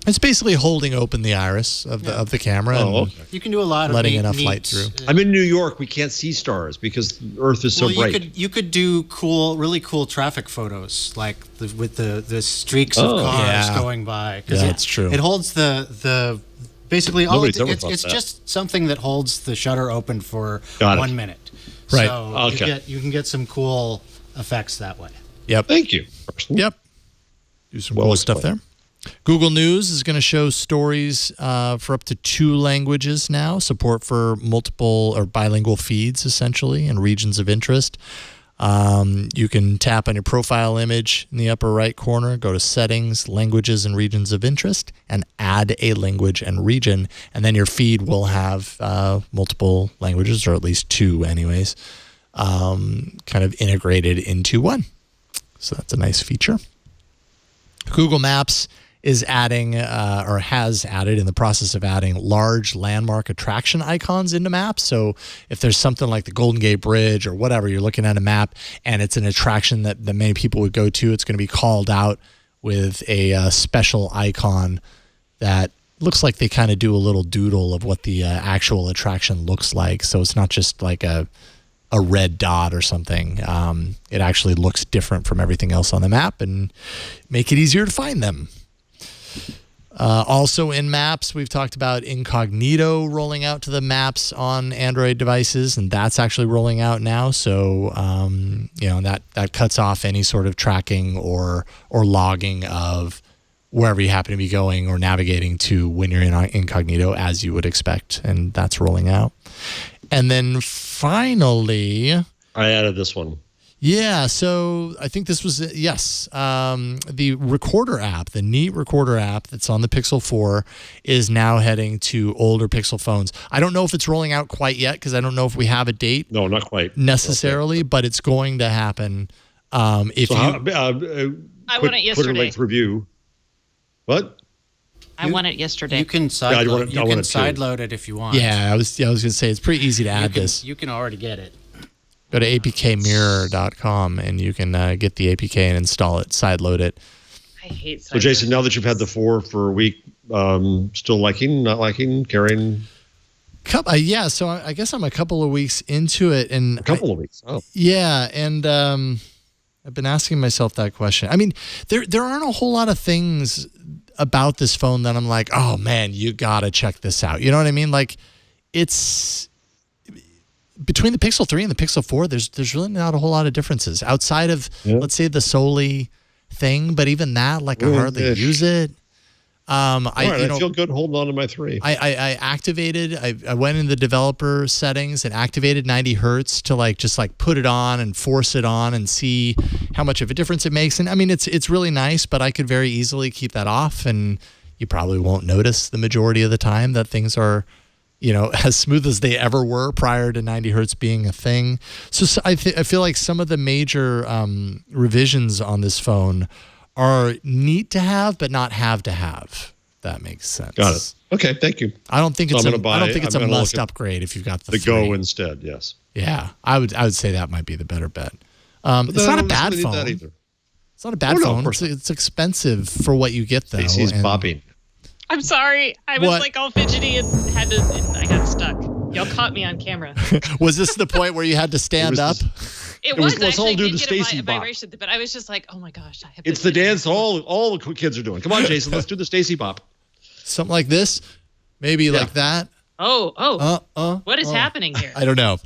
It's basically holding open the iris of the camera and you can do a lot of letting enough light through. I'm in New York. We can't see stars because Earth is so bright. You could do really cool traffic photos, like with the streaks of cars going by. Yeah, that's true. It holds the basically all it's that. just something that holds the shutter open for 1 minute. Right. So you can get some cool effects that way. Yep. Thank you. Yep. Do some cool stuff there. Google News is going to show stories for up to 2 languages now, support for multiple or bilingual feeds, essentially, and regions of interest. You can tap on your profile image in the upper right corner, go to Settings, Languages and Regions of Interest, and add a language and region, and then your feed will have multiple languages, or at least 2 anyways, kind of integrated into one. So that's a nice feature. Google Maps is adding or has added, in the process of adding, large landmark attraction icons into maps. So if there's something like the Golden Gate Bridge or whatever, you're looking at a map and it's an attraction that many people would go to, it's going to be called out with a special icon that looks like they kind of do a little doodle of what the actual attraction looks like. So it's not just like a red dot or something. It actually looks different from everything else on the map and make it easier to find them. Also in Maps, we've talked about Incognito rolling out to the Maps on Android devices, and that's actually rolling out now. So, that cuts off any sort of tracking or logging of wherever you happen to be going or navigating to when you're in Incognito, as you would expect, and that's rolling out. And then finally, I added this one. Yeah, so I think this was, the Recorder app, the neat Recorder app that's on the Pixel 4 is now heading to older Pixel phones. I don't know if it's rolling out quite yet because I don't know if we have a date. No, not quite. Necessarily, but it's going to happen. I want it yesterday. Twitter length review. What? I want it yesterday. You can sideload it if you want. Yeah, I was going to say it's pretty easy to add this. You can already get it. Go to apkmirror.com and you can get the APK and install it, sideload it. I hate So, Jason, now that you've had the 4 for a week, still liking, not liking, carrying? Yeah, so I guess I'm a couple of weeks into it. And a couple of weeks, oh. Yeah, and I've been asking myself that question. I mean, there aren't a whole lot of things about this phone that I'm like, oh, man, you got to check this out. You know what I mean? Like, it's... Between the Pixel 3 and the Pixel 4, there's really not a whole lot of differences outside of, let's say, the Soli thing. But even that, like, I hardly use it. I feel good holding on to my 3. I activated. I went in the developer settings and activated 90 hertz to just put it on and force it on and see how much of a difference it makes. And I mean, it's really nice, but I could very easily keep that off and You probably won't notice the majority of the time that things are, as smooth as they ever were prior to 90 hertz being a thing. So I feel like some of the major revisions on this phone are neat to have, but not have to have. That makes sense. Got it. Okay, thank you. I don't think it's a must upgrade if you've got the 3. Go instead. Yes. Yeah, I would say that might be the better bet. It's not a bad phone. It's not a bad phone. It's expensive for what you get, though. Stacey's bopping. I'm sorry. I was like all fidgety and I got stuck. Y'all caught me on camera. Was this the point where you had to stand up? It was. Let's all do the Stacey Stacey bop. Vibration, but I was just like, oh my gosh. It's the dance all the kids are doing. Come on, Jason. Let's do the Stacey bop. Something like this? Maybe like that? What is happening here? I don't know.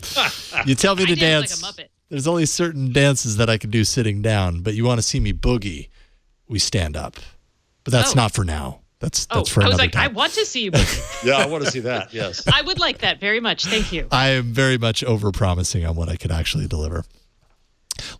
You tell me to dance. Like a Muppet. There's only certain dances that I can do sitting down, but you want to see me boogie, we stand up. But that's not for now. That's for another time. I want to see you boogie. Yeah, I want to see that, yes. I would like that very much. Thank you. I am very much over-promising on what I could actually deliver.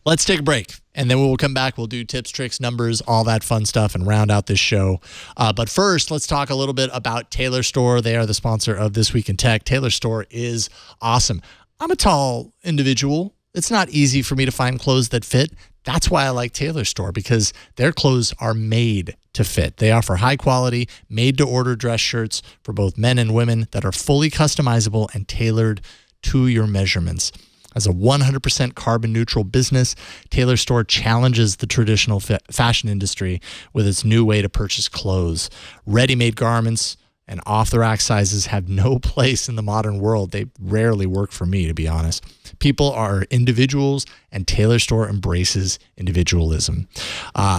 Let's take a break, and then we'll come back. We'll do tips, tricks, numbers, all that fun stuff, and round out this show. But first, let's talk a little bit about Taylor Store. They are the sponsor of This Week in Tech. Taylor Store is awesome. I'm a tall individual. It's not easy for me to find clothes that fit. That's why I like Taylor Store, because their clothes are made to fit. They offer high-quality, made-to-order dress shirts for both men and women that are fully customizable and tailored to your measurements. As a 100% carbon-neutral business, Taylor Store challenges the traditional fashion industry with its new way to purchase clothes. Ready-made garments and off-the-rack sizes have no place in the modern world. They rarely work for me, to be honest. People are individuals, and Taylor Store embraces individualism.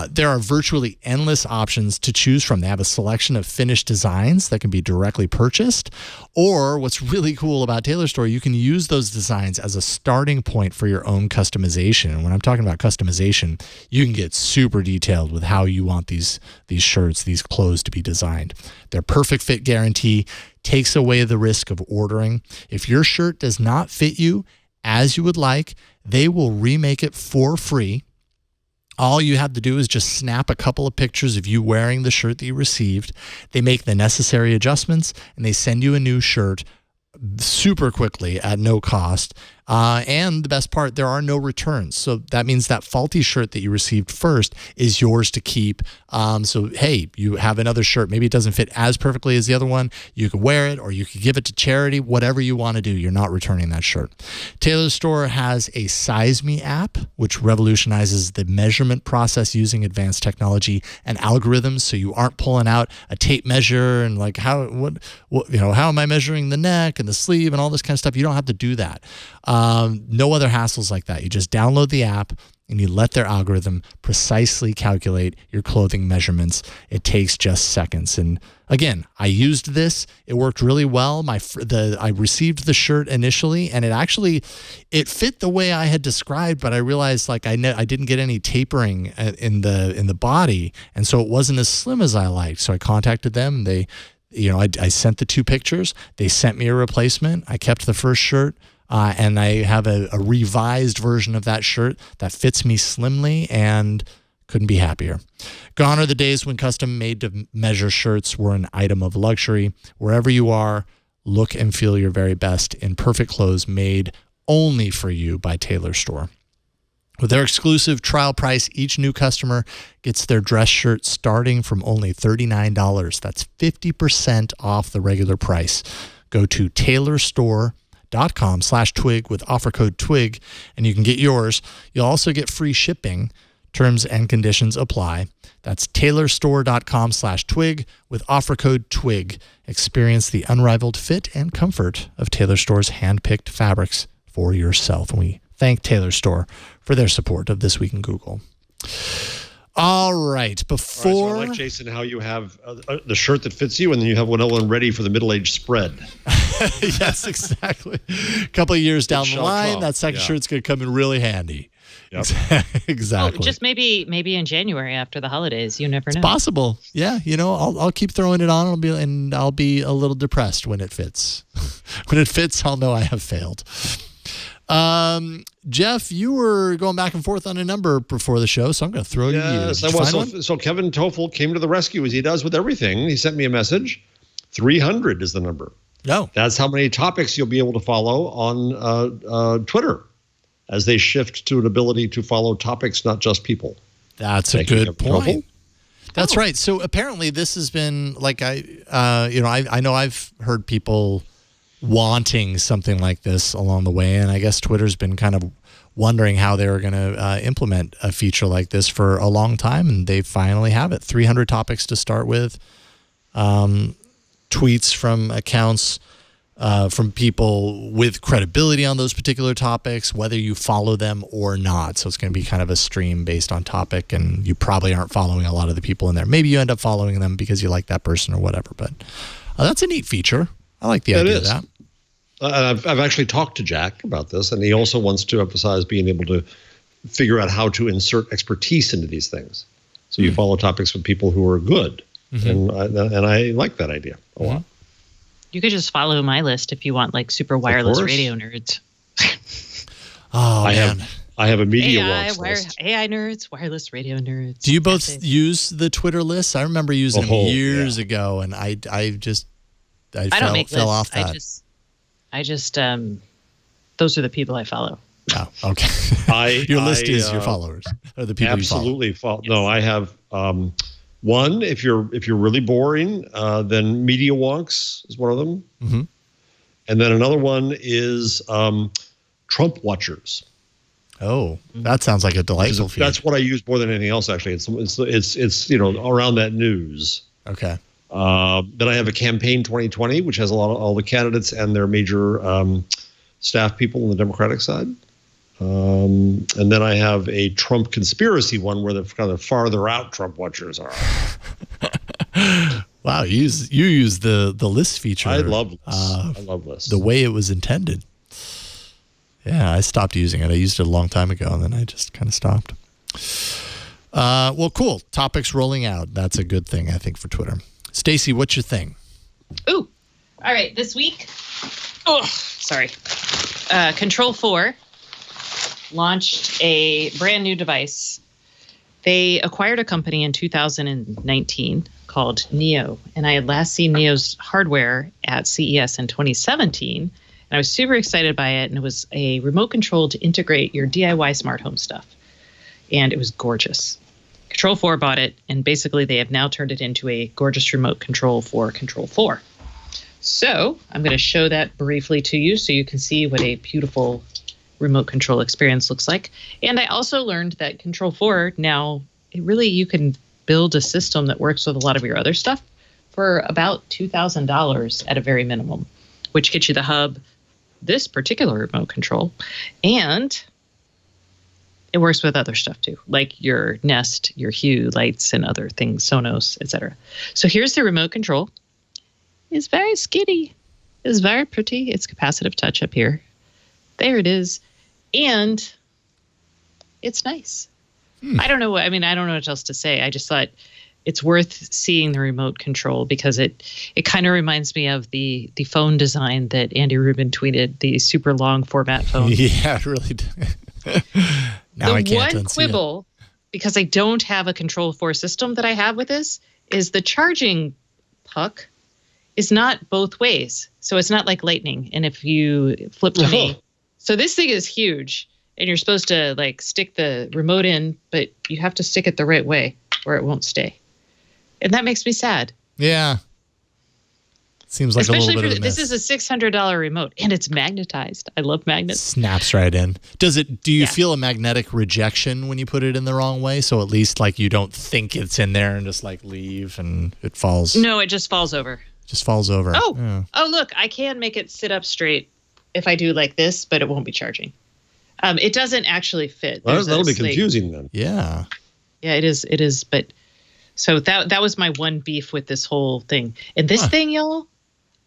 There are virtually endless options to choose from. They have a selection of finished designs that can be directly purchased, or what's really cool about Taylor Store, you can use those designs as a starting point for your own customization. And when I'm talking about customization, you can get super detailed with how you want these shirts, these clothes to be designed. Their perfect fit guarantee takes away the risk of ordering. If your shirt does not fit you as you would like, they will remake it for free. All you have to do is just snap a couple of pictures of you wearing the shirt that you received. They make the necessary adjustments, and they send you a new shirt super quickly at no cost. And the best part, there are no returns. So that means that faulty shirt that you received first is yours to keep. So, hey, you have another shirt. Maybe it doesn't fit as perfectly as the other one. You can wear it, or you can give it to charity, whatever you want to do. You're not returning that shirt. Taylor Store has a Size Me app, which revolutionizes the measurement process using advanced technology and algorithms. So you aren't pulling out a tape measure and like, how am I measuring the neck and the sleeve and all this kind of stuff? You don't have to do that. No other hassles like that. You just download the app and you let their algorithm precisely calculate your clothing measurements. It takes just seconds. And again, I used this. It worked really well. I received the shirt initially, and it fit the way I had described, but I realized I didn't get any tapering in the body, and so it wasn't as slim as I liked. So I contacted them. I sent the 2 pictures. They sent me a replacement. I kept the first shirt. And I have a revised version of that shirt that fits me slimly, and couldn't be happier. Gone are the days when custom made to measure shirts were an item of luxury. Wherever you are, look and feel your very best in perfect clothes made only for you by Taylor Store. With their exclusive trial price, each new customer gets their dress shirt starting from only $39. That's 50% off the regular price. Go to taylorstore.com/twig with offer code TWIG, and you can get yours. You'll also get free shipping. Terms and conditions apply. That's taylorstore.com/twig with offer code TWIG. Experience the unrivaled fit and comfort of Taylor Store's hand-picked fabrics for yourself. And we thank Taylor Store for their support of This Week in Google. All right. Before so I like, Jason, how you have the shirt that fits you, and then you have one ready for the middle-age spread. Yes, exactly. A couple of years down the line, that second shirt's going to come in really handy. Yep. Exactly. Oh, just maybe in January after the holidays. You never know. It's possible. Yeah. I'll keep throwing it on. I'll be a little depressed when it fits. When it fits, I'll know I have failed. Jeff, you were going back and forth on a number before the show, so I'm going to throw it to you. Yes, I was. So Kevin Tofel came to the rescue, as he does with everything. He sent me a message. 300 is the number. No. That's how many topics you'll be able to follow on Twitter as they shift to an ability to follow topics, not just people. That's a good point. That's right. So apparently this has been like I know I've heard people wanting something like this along the way, and I guess Twitter's been kind of wondering how they were going to implement a feature like this for a long time, and they finally have it. 300 topics to start with, tweets from accounts from people with credibility on those particular topics, whether you follow them or not. So it's going to be kind of a stream based on topic, and you probably aren't following a lot of the people in there. Maybe you end up following them because you like that person or whatever, but that's a neat feature. I like the idea of that. I've actually talked to Jack about this, and he also wants to emphasize being able to figure out how to insert expertise into these things. So you follow topics with people who are good, and I like that idea a lot. You could just follow my list if you want, like super wireless radio nerds. I have a media list. AI nerds, wireless radio nerds. Do you both use the Twitter lists? I remember using them years ago, and I fell off that. I just those are the people I follow. Oh, okay. Your list is your followers, or the people absolutely you follow. Yes. No, I have one. If you're really boring, then Media Wonks is one of them, and then another one is Trump Watchers. Oh, that sounds like a delightful feed. That's what I use more than anything else. Actually, it's around that news. Okay. Then I have a Campaign 2020, which has all the candidates and their major staff people on the Democratic side. And then I have a Trump conspiracy one where the kind of farther out Trump watchers are. Wow, you use the list feature. I love lists. I love lists. The way it was intended. Yeah, I stopped using it. I used it a long time ago, and then I just kind of stopped. Well, cool. Topics rolling out. That's a good thing, I think, for Twitter. Stacy, what's your thing? Ooh. All right. This week. Oh, sorry. Control 4 launched a brand new device. They acquired a company in 2019 called Neo. And I had last seen Neo's hardware at CES in 2017. And I was super excited by it. And it was a remote control to integrate your DIY smart home stuff. And it was gorgeous. Control 4 bought it, and basically they have now turned it into a gorgeous remote control for Control 4. So I'm going to show that briefly to you so you can see what a beautiful remote control experience looks like. And I also learned that Control 4 now, you can build a system that works with a lot of your other stuff for about $2,000 at a very minimum, which gets you the hub, this particular remote control, and it works with other stuff too, like your Nest, your Hue lights, and other things, Sonos, etc. So here's the remote control. It's very skinny. It's very pretty. It's capacitive touch up here. There it is. And it's nice. I don't know. I don't know what else to say. I just thought it's worth seeing the remote control because it kind of reminds me of the phone design that Andy Rubin tweeted, the super long format phone. Yeah, it really did. Now I can't one quibble, because I don't have a Control 4 system that I have with this, is the charging puck is not both ways. So it's not like lightning. And if you flip to me, so this thing is huge, and you're supposed to like stick the remote in, but you have to stick it the right way or it won't stay. And that makes me sad. Yeah. Seems like especially a little bit of a mess. This is a $600 remote, and it's magnetized. I love magnets. Snaps right in. Do you feel a magnetic rejection when you put it in the wrong way? So at least like you don't think it's in there and just like leave and it falls. No, it just falls over. Just falls over. Oh, look, I can make it sit up straight if I do like this, but it won't be charging. It doesn't actually fit. Well, that'll be confusing then. Yeah. Yeah, it is. But so that was my one beef with this whole thing. And this thing, y'all,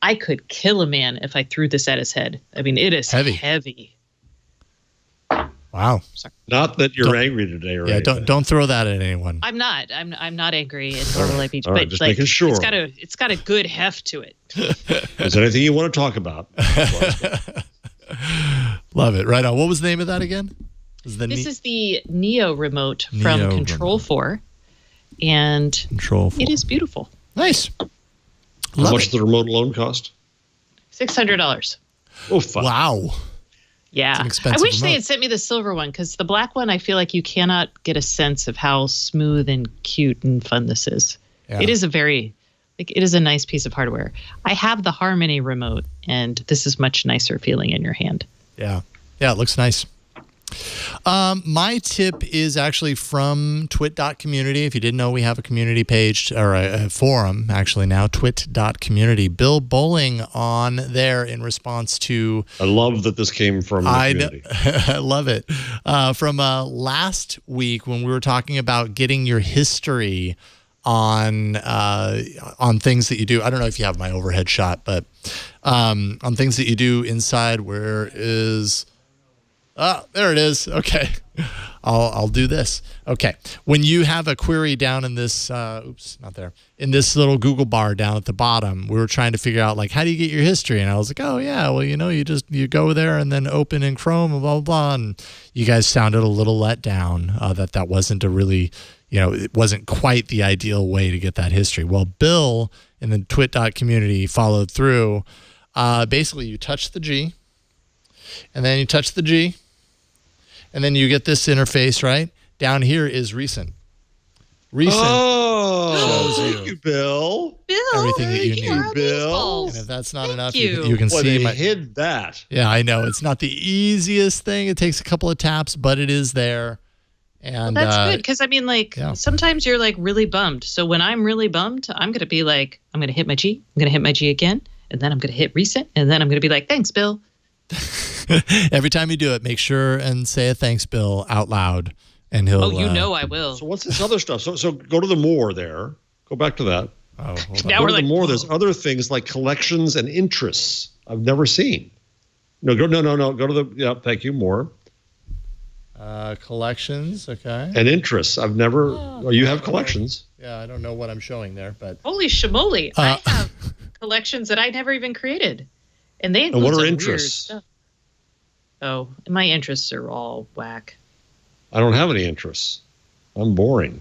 I could kill a man if I threw this at his head. I mean, it is heavy. Wow. Sorry. Not that you're angry today, right? Yeah, don't throw that at anyone. I'm not. I'm not angry. And nor will I be. But just making sure. It's got a good heft to it. Is there anything you want to talk about? Love it. Right on. What was the name of that again? This is the Neo remote from Control 4. And Control 4. It is beautiful. Nice. How much does the remote alone cost? $600. Oh, fuck. Wow. Yeah. It's an expensive I wish they remote. had sent me the silver one, because the black one, I feel like you cannot get a sense of how smooth and cute and fun this is. Yeah. It is it is a nice piece of hardware. I have the Harmony remote, and this is much nicer feeling in your hand. Yeah. Yeah, it looks nice. My tip is actually from TWIT.COMMUNITY. If you didn't know, we have a community page, or a forum actually now, TWIT.COMMUNITY. BillBoling on there in response to... I love that this came from the community. I love it. From last week when we were talking about getting your history on things that you do. I don't know if you have my overhead shot, but on things that you do inside, where is... there it is. Okay. I'll do this. Okay. When you have a query down in this, in this little Google bar down at the bottom, we were trying to figure out, like, how do you get your history? And I was like, oh, yeah, well, you go there and then open in Chrome and blah, blah, blah. And you guys sounded a little let down that wasn't a really, it wasn't quite the ideal way to get that history. Well, Bill in the TWIT.COMMUNITY followed through. Basically, you touch the G, and then you touch the G, and then you get this interface, right? Down here is recent. Recent shows Thank you, Bill. everything that you need. Bill. And if that's not enough, you. you can Boy, see they hid that. Yeah, I know. It's not the easiest thing. It takes a couple of taps, but it is there. And Well, that's good, because sometimes you're like really bummed. So when I'm really bummed, I'm going to be like, I'm going to hit my G. I'm going to hit my G again. And then I'm going to hit reset. And then I'm going to be like, thanks, Bill. Every time you do it, make sure and say a thanks, Bill, out loud, and he'll. Oh, I will. So what's this other stuff? So go to the more there. Go back to that. Oh, hold on. Now Go we're to like, the more. There's other things like collections and interests I've never seen. No. Go to the thank you, more. Collections, okay. And interests. I've never. Oh, you have collections. Yeah, I don't know what I'm showing there, but holy shamoly. I have collections that I never even created. And they include what are some interests? weird stuff. Oh, my interests are all whack. I don't have any interests. I'm boring.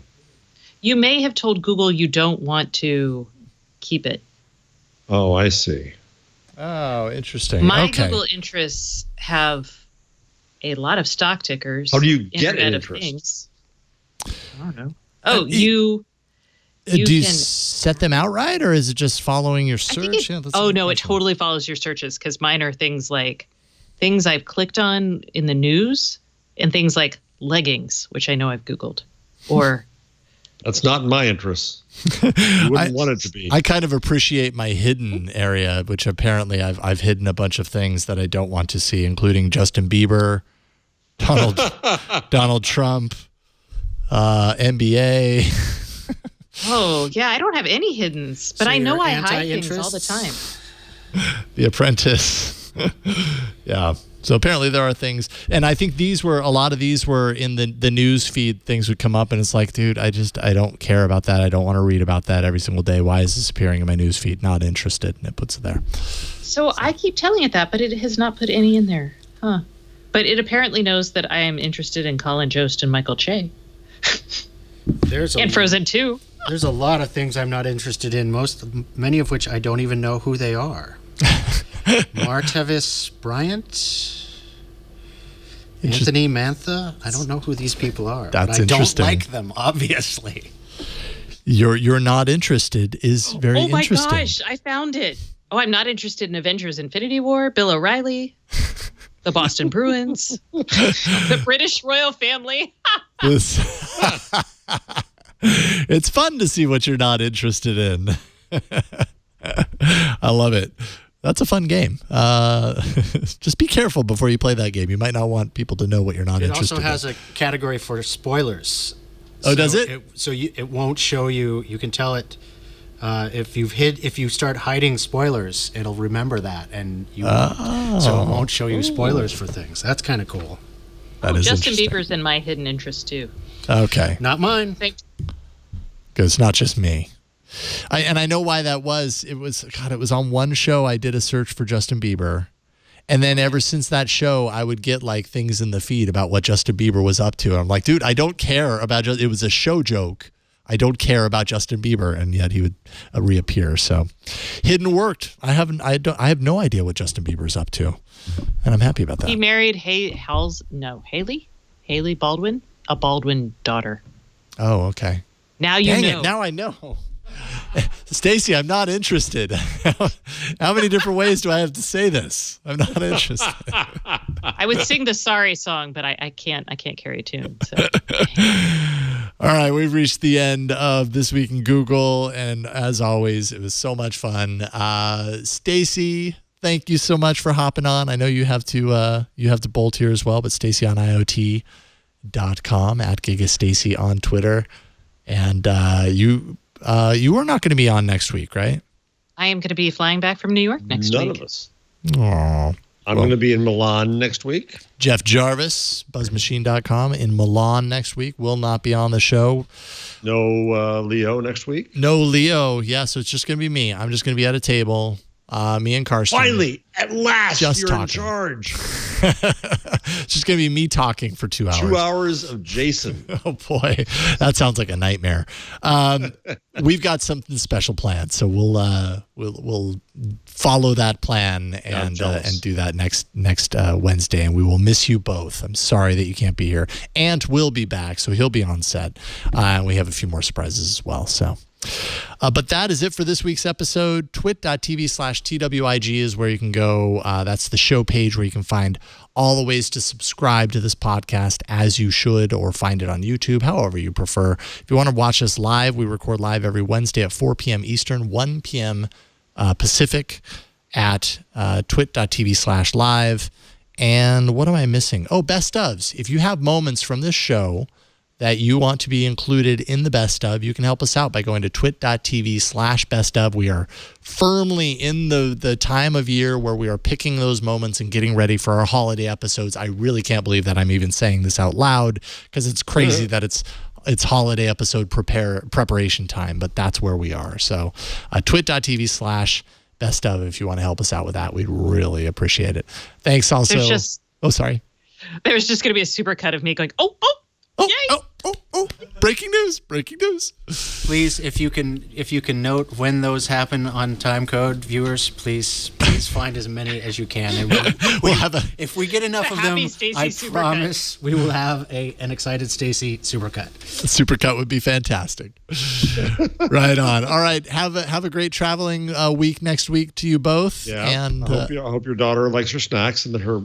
You may have told Google you don't want to keep it. Oh, I see. oh, interesting. My okay. Google interests have a lot of stock tickers. How do you get Internet an of interest? Things. I don't know. Oh, do you you can set them out right, or is it just following your I search? think it, Yeah, that's a oh good no, it question. totally follows your searches, because mine are things like things I've clicked on in the news and things like leggings, which I know I've Googled, or That's not in my interests. You wouldn't want it to be. I kind of appreciate my hidden area, which apparently I've hidden a bunch of things that I don't want to see, including Justin Bieber, Donald Trump, NBA. oh yeah, I don't have any hiddens, but So I know your I hide things all the anti-interests? time. The Apprentice. Yeah. So apparently there are things, and I think a lot of these were in the news feed. Things would come up, and it's like, dude, I don't care about that. I don't want to read about that every single day. Why is this appearing in my news feed? Not interested, and it puts it there. So I keep telling it that, but it has not put any in there, huh? But it apparently knows that I am interested in Colin Jost and Michael Che, and Frozen 2. There's a lot of things I'm not interested in, many of which I don't even know who they are. Martavis Bryant? Anthony Mantha? I don't know who these people are. That's but I interesting. don't like them, obviously. You're not interested is very Oh my interesting. gosh, I found it. Oh, I'm not interested in Avengers Infinity War, Bill O'Reilly, the Boston Bruins, the British royal family. It's fun to see what you're not interested in. I love it. That's a fun game. Just be careful before you play that game. You might not want people to know what you're not It interested also in. has a category for spoilers. Oh, does it? It won't show you. You can tell it if you start hiding spoilers, it'll remember that, and so it won't show you spoilers for things. That's kind of cool. That is Justin interesting. Bieber's in my hidden interest too. Okay. Not mine. Because it's not just me. I know why that was. It was on one show I did a search for Justin Bieber, And then ever since that show, I would get like things in the feed about what Justin Bieber was up to. I'm like, dude, I don't care about it was a show joke. I don't care about Justin Bieber, and yet he would reappear. So, hidden worked. I have no idea what Justin Bieber's up to, and I'm happy about that. He married Haley Baldwin, a Baldwin daughter. Oh, okay. Now you Dang know. It, now I know. Stacey, I'm not interested. How many different ways do I have to say this? I'm not interested. I would sing the Sorry song, but I can't carry a tune. So. All right, we've reached the end of This Week in Google, and as always, it was so much fun. Stacey, thank you so much for hopping on. I know you have to bolt here as well, but Stacey on IoT.com, at GigaStacey on Twitter, and you are not going to be on next week, right? I am going to be flying back from New York next week. None of us. Aww. I'm going to be in Milan next week. Jeff Jarvis, BuzzMachine.com, in Milan next week. Will not be on the show. No Leo next week. No Leo. Yeah, so it's just going to be me. I'm just going to be at a table. Me and Karsten. Finally, at last, just you're talking. in charge. It's just going to be me talking for 2 hours. 2 hours of Jason. Oh, boy. That sounds like a nightmare. We've got something special planned, so we'll follow that plan and do that next Wednesday, and we will miss you both. I'm sorry that you can't be here. Ant will be back, so he'll be on set, and we have a few more surprises as well, so... but that is it for this week's episode. twit.tv/TWIG is where you can go. That's the show page where you can find all the ways to subscribe to this podcast as you should, or find it on YouTube, however you prefer. If you want to watch us live, we record live every Wednesday at 4 p.m. Eastern, 1 p.m. Pacific at twit.tv/live. And what am I missing? Oh, best ofs. If you have moments from this show that you want to be included in the best of, you can help us out by going to twit.tv/best of. We are firmly in the time of year where we are picking those moments and getting ready for our holiday episodes. I really can't believe that I'm even saying this out loud, because it's crazy that it's holiday episode preparation time, but that's where we are. So twit.tv/best of, if you want to help us out with that, we'd really appreciate it. Thanks also. Sorry. There's just going to be a supercut of me going, oh, breaking news. Please, if you can note when those happen on time code, viewers, please find as many as you can. And we'll have if we get enough of them, I promise we will have an excited Stacey supercut. A supercut would be fantastic. Right on. All right, have a great traveling week next week to you both. Yeah, and I hope your daughter likes her snacks and that her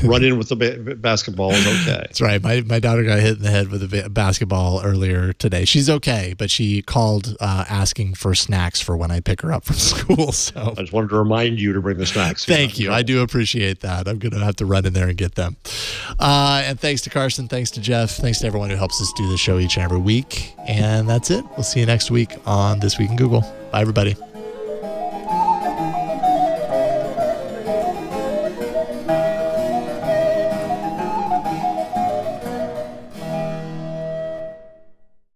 run in with the basketball is okay. That's right. My daughter got hit in the head with a basketball earlier today. She's okay, but she called asking for snacks for when I pick her up from school. So I just wanted to remind you to bring the snacks. Thank you. I do appreciate that. I'm going to have to run in there and get them. And thanks to Carson. Thanks to Jeff. Thanks to everyone who helps us do the show each and every week. And that's it. We'll see you next week on This Week in Google. Bye, everybody.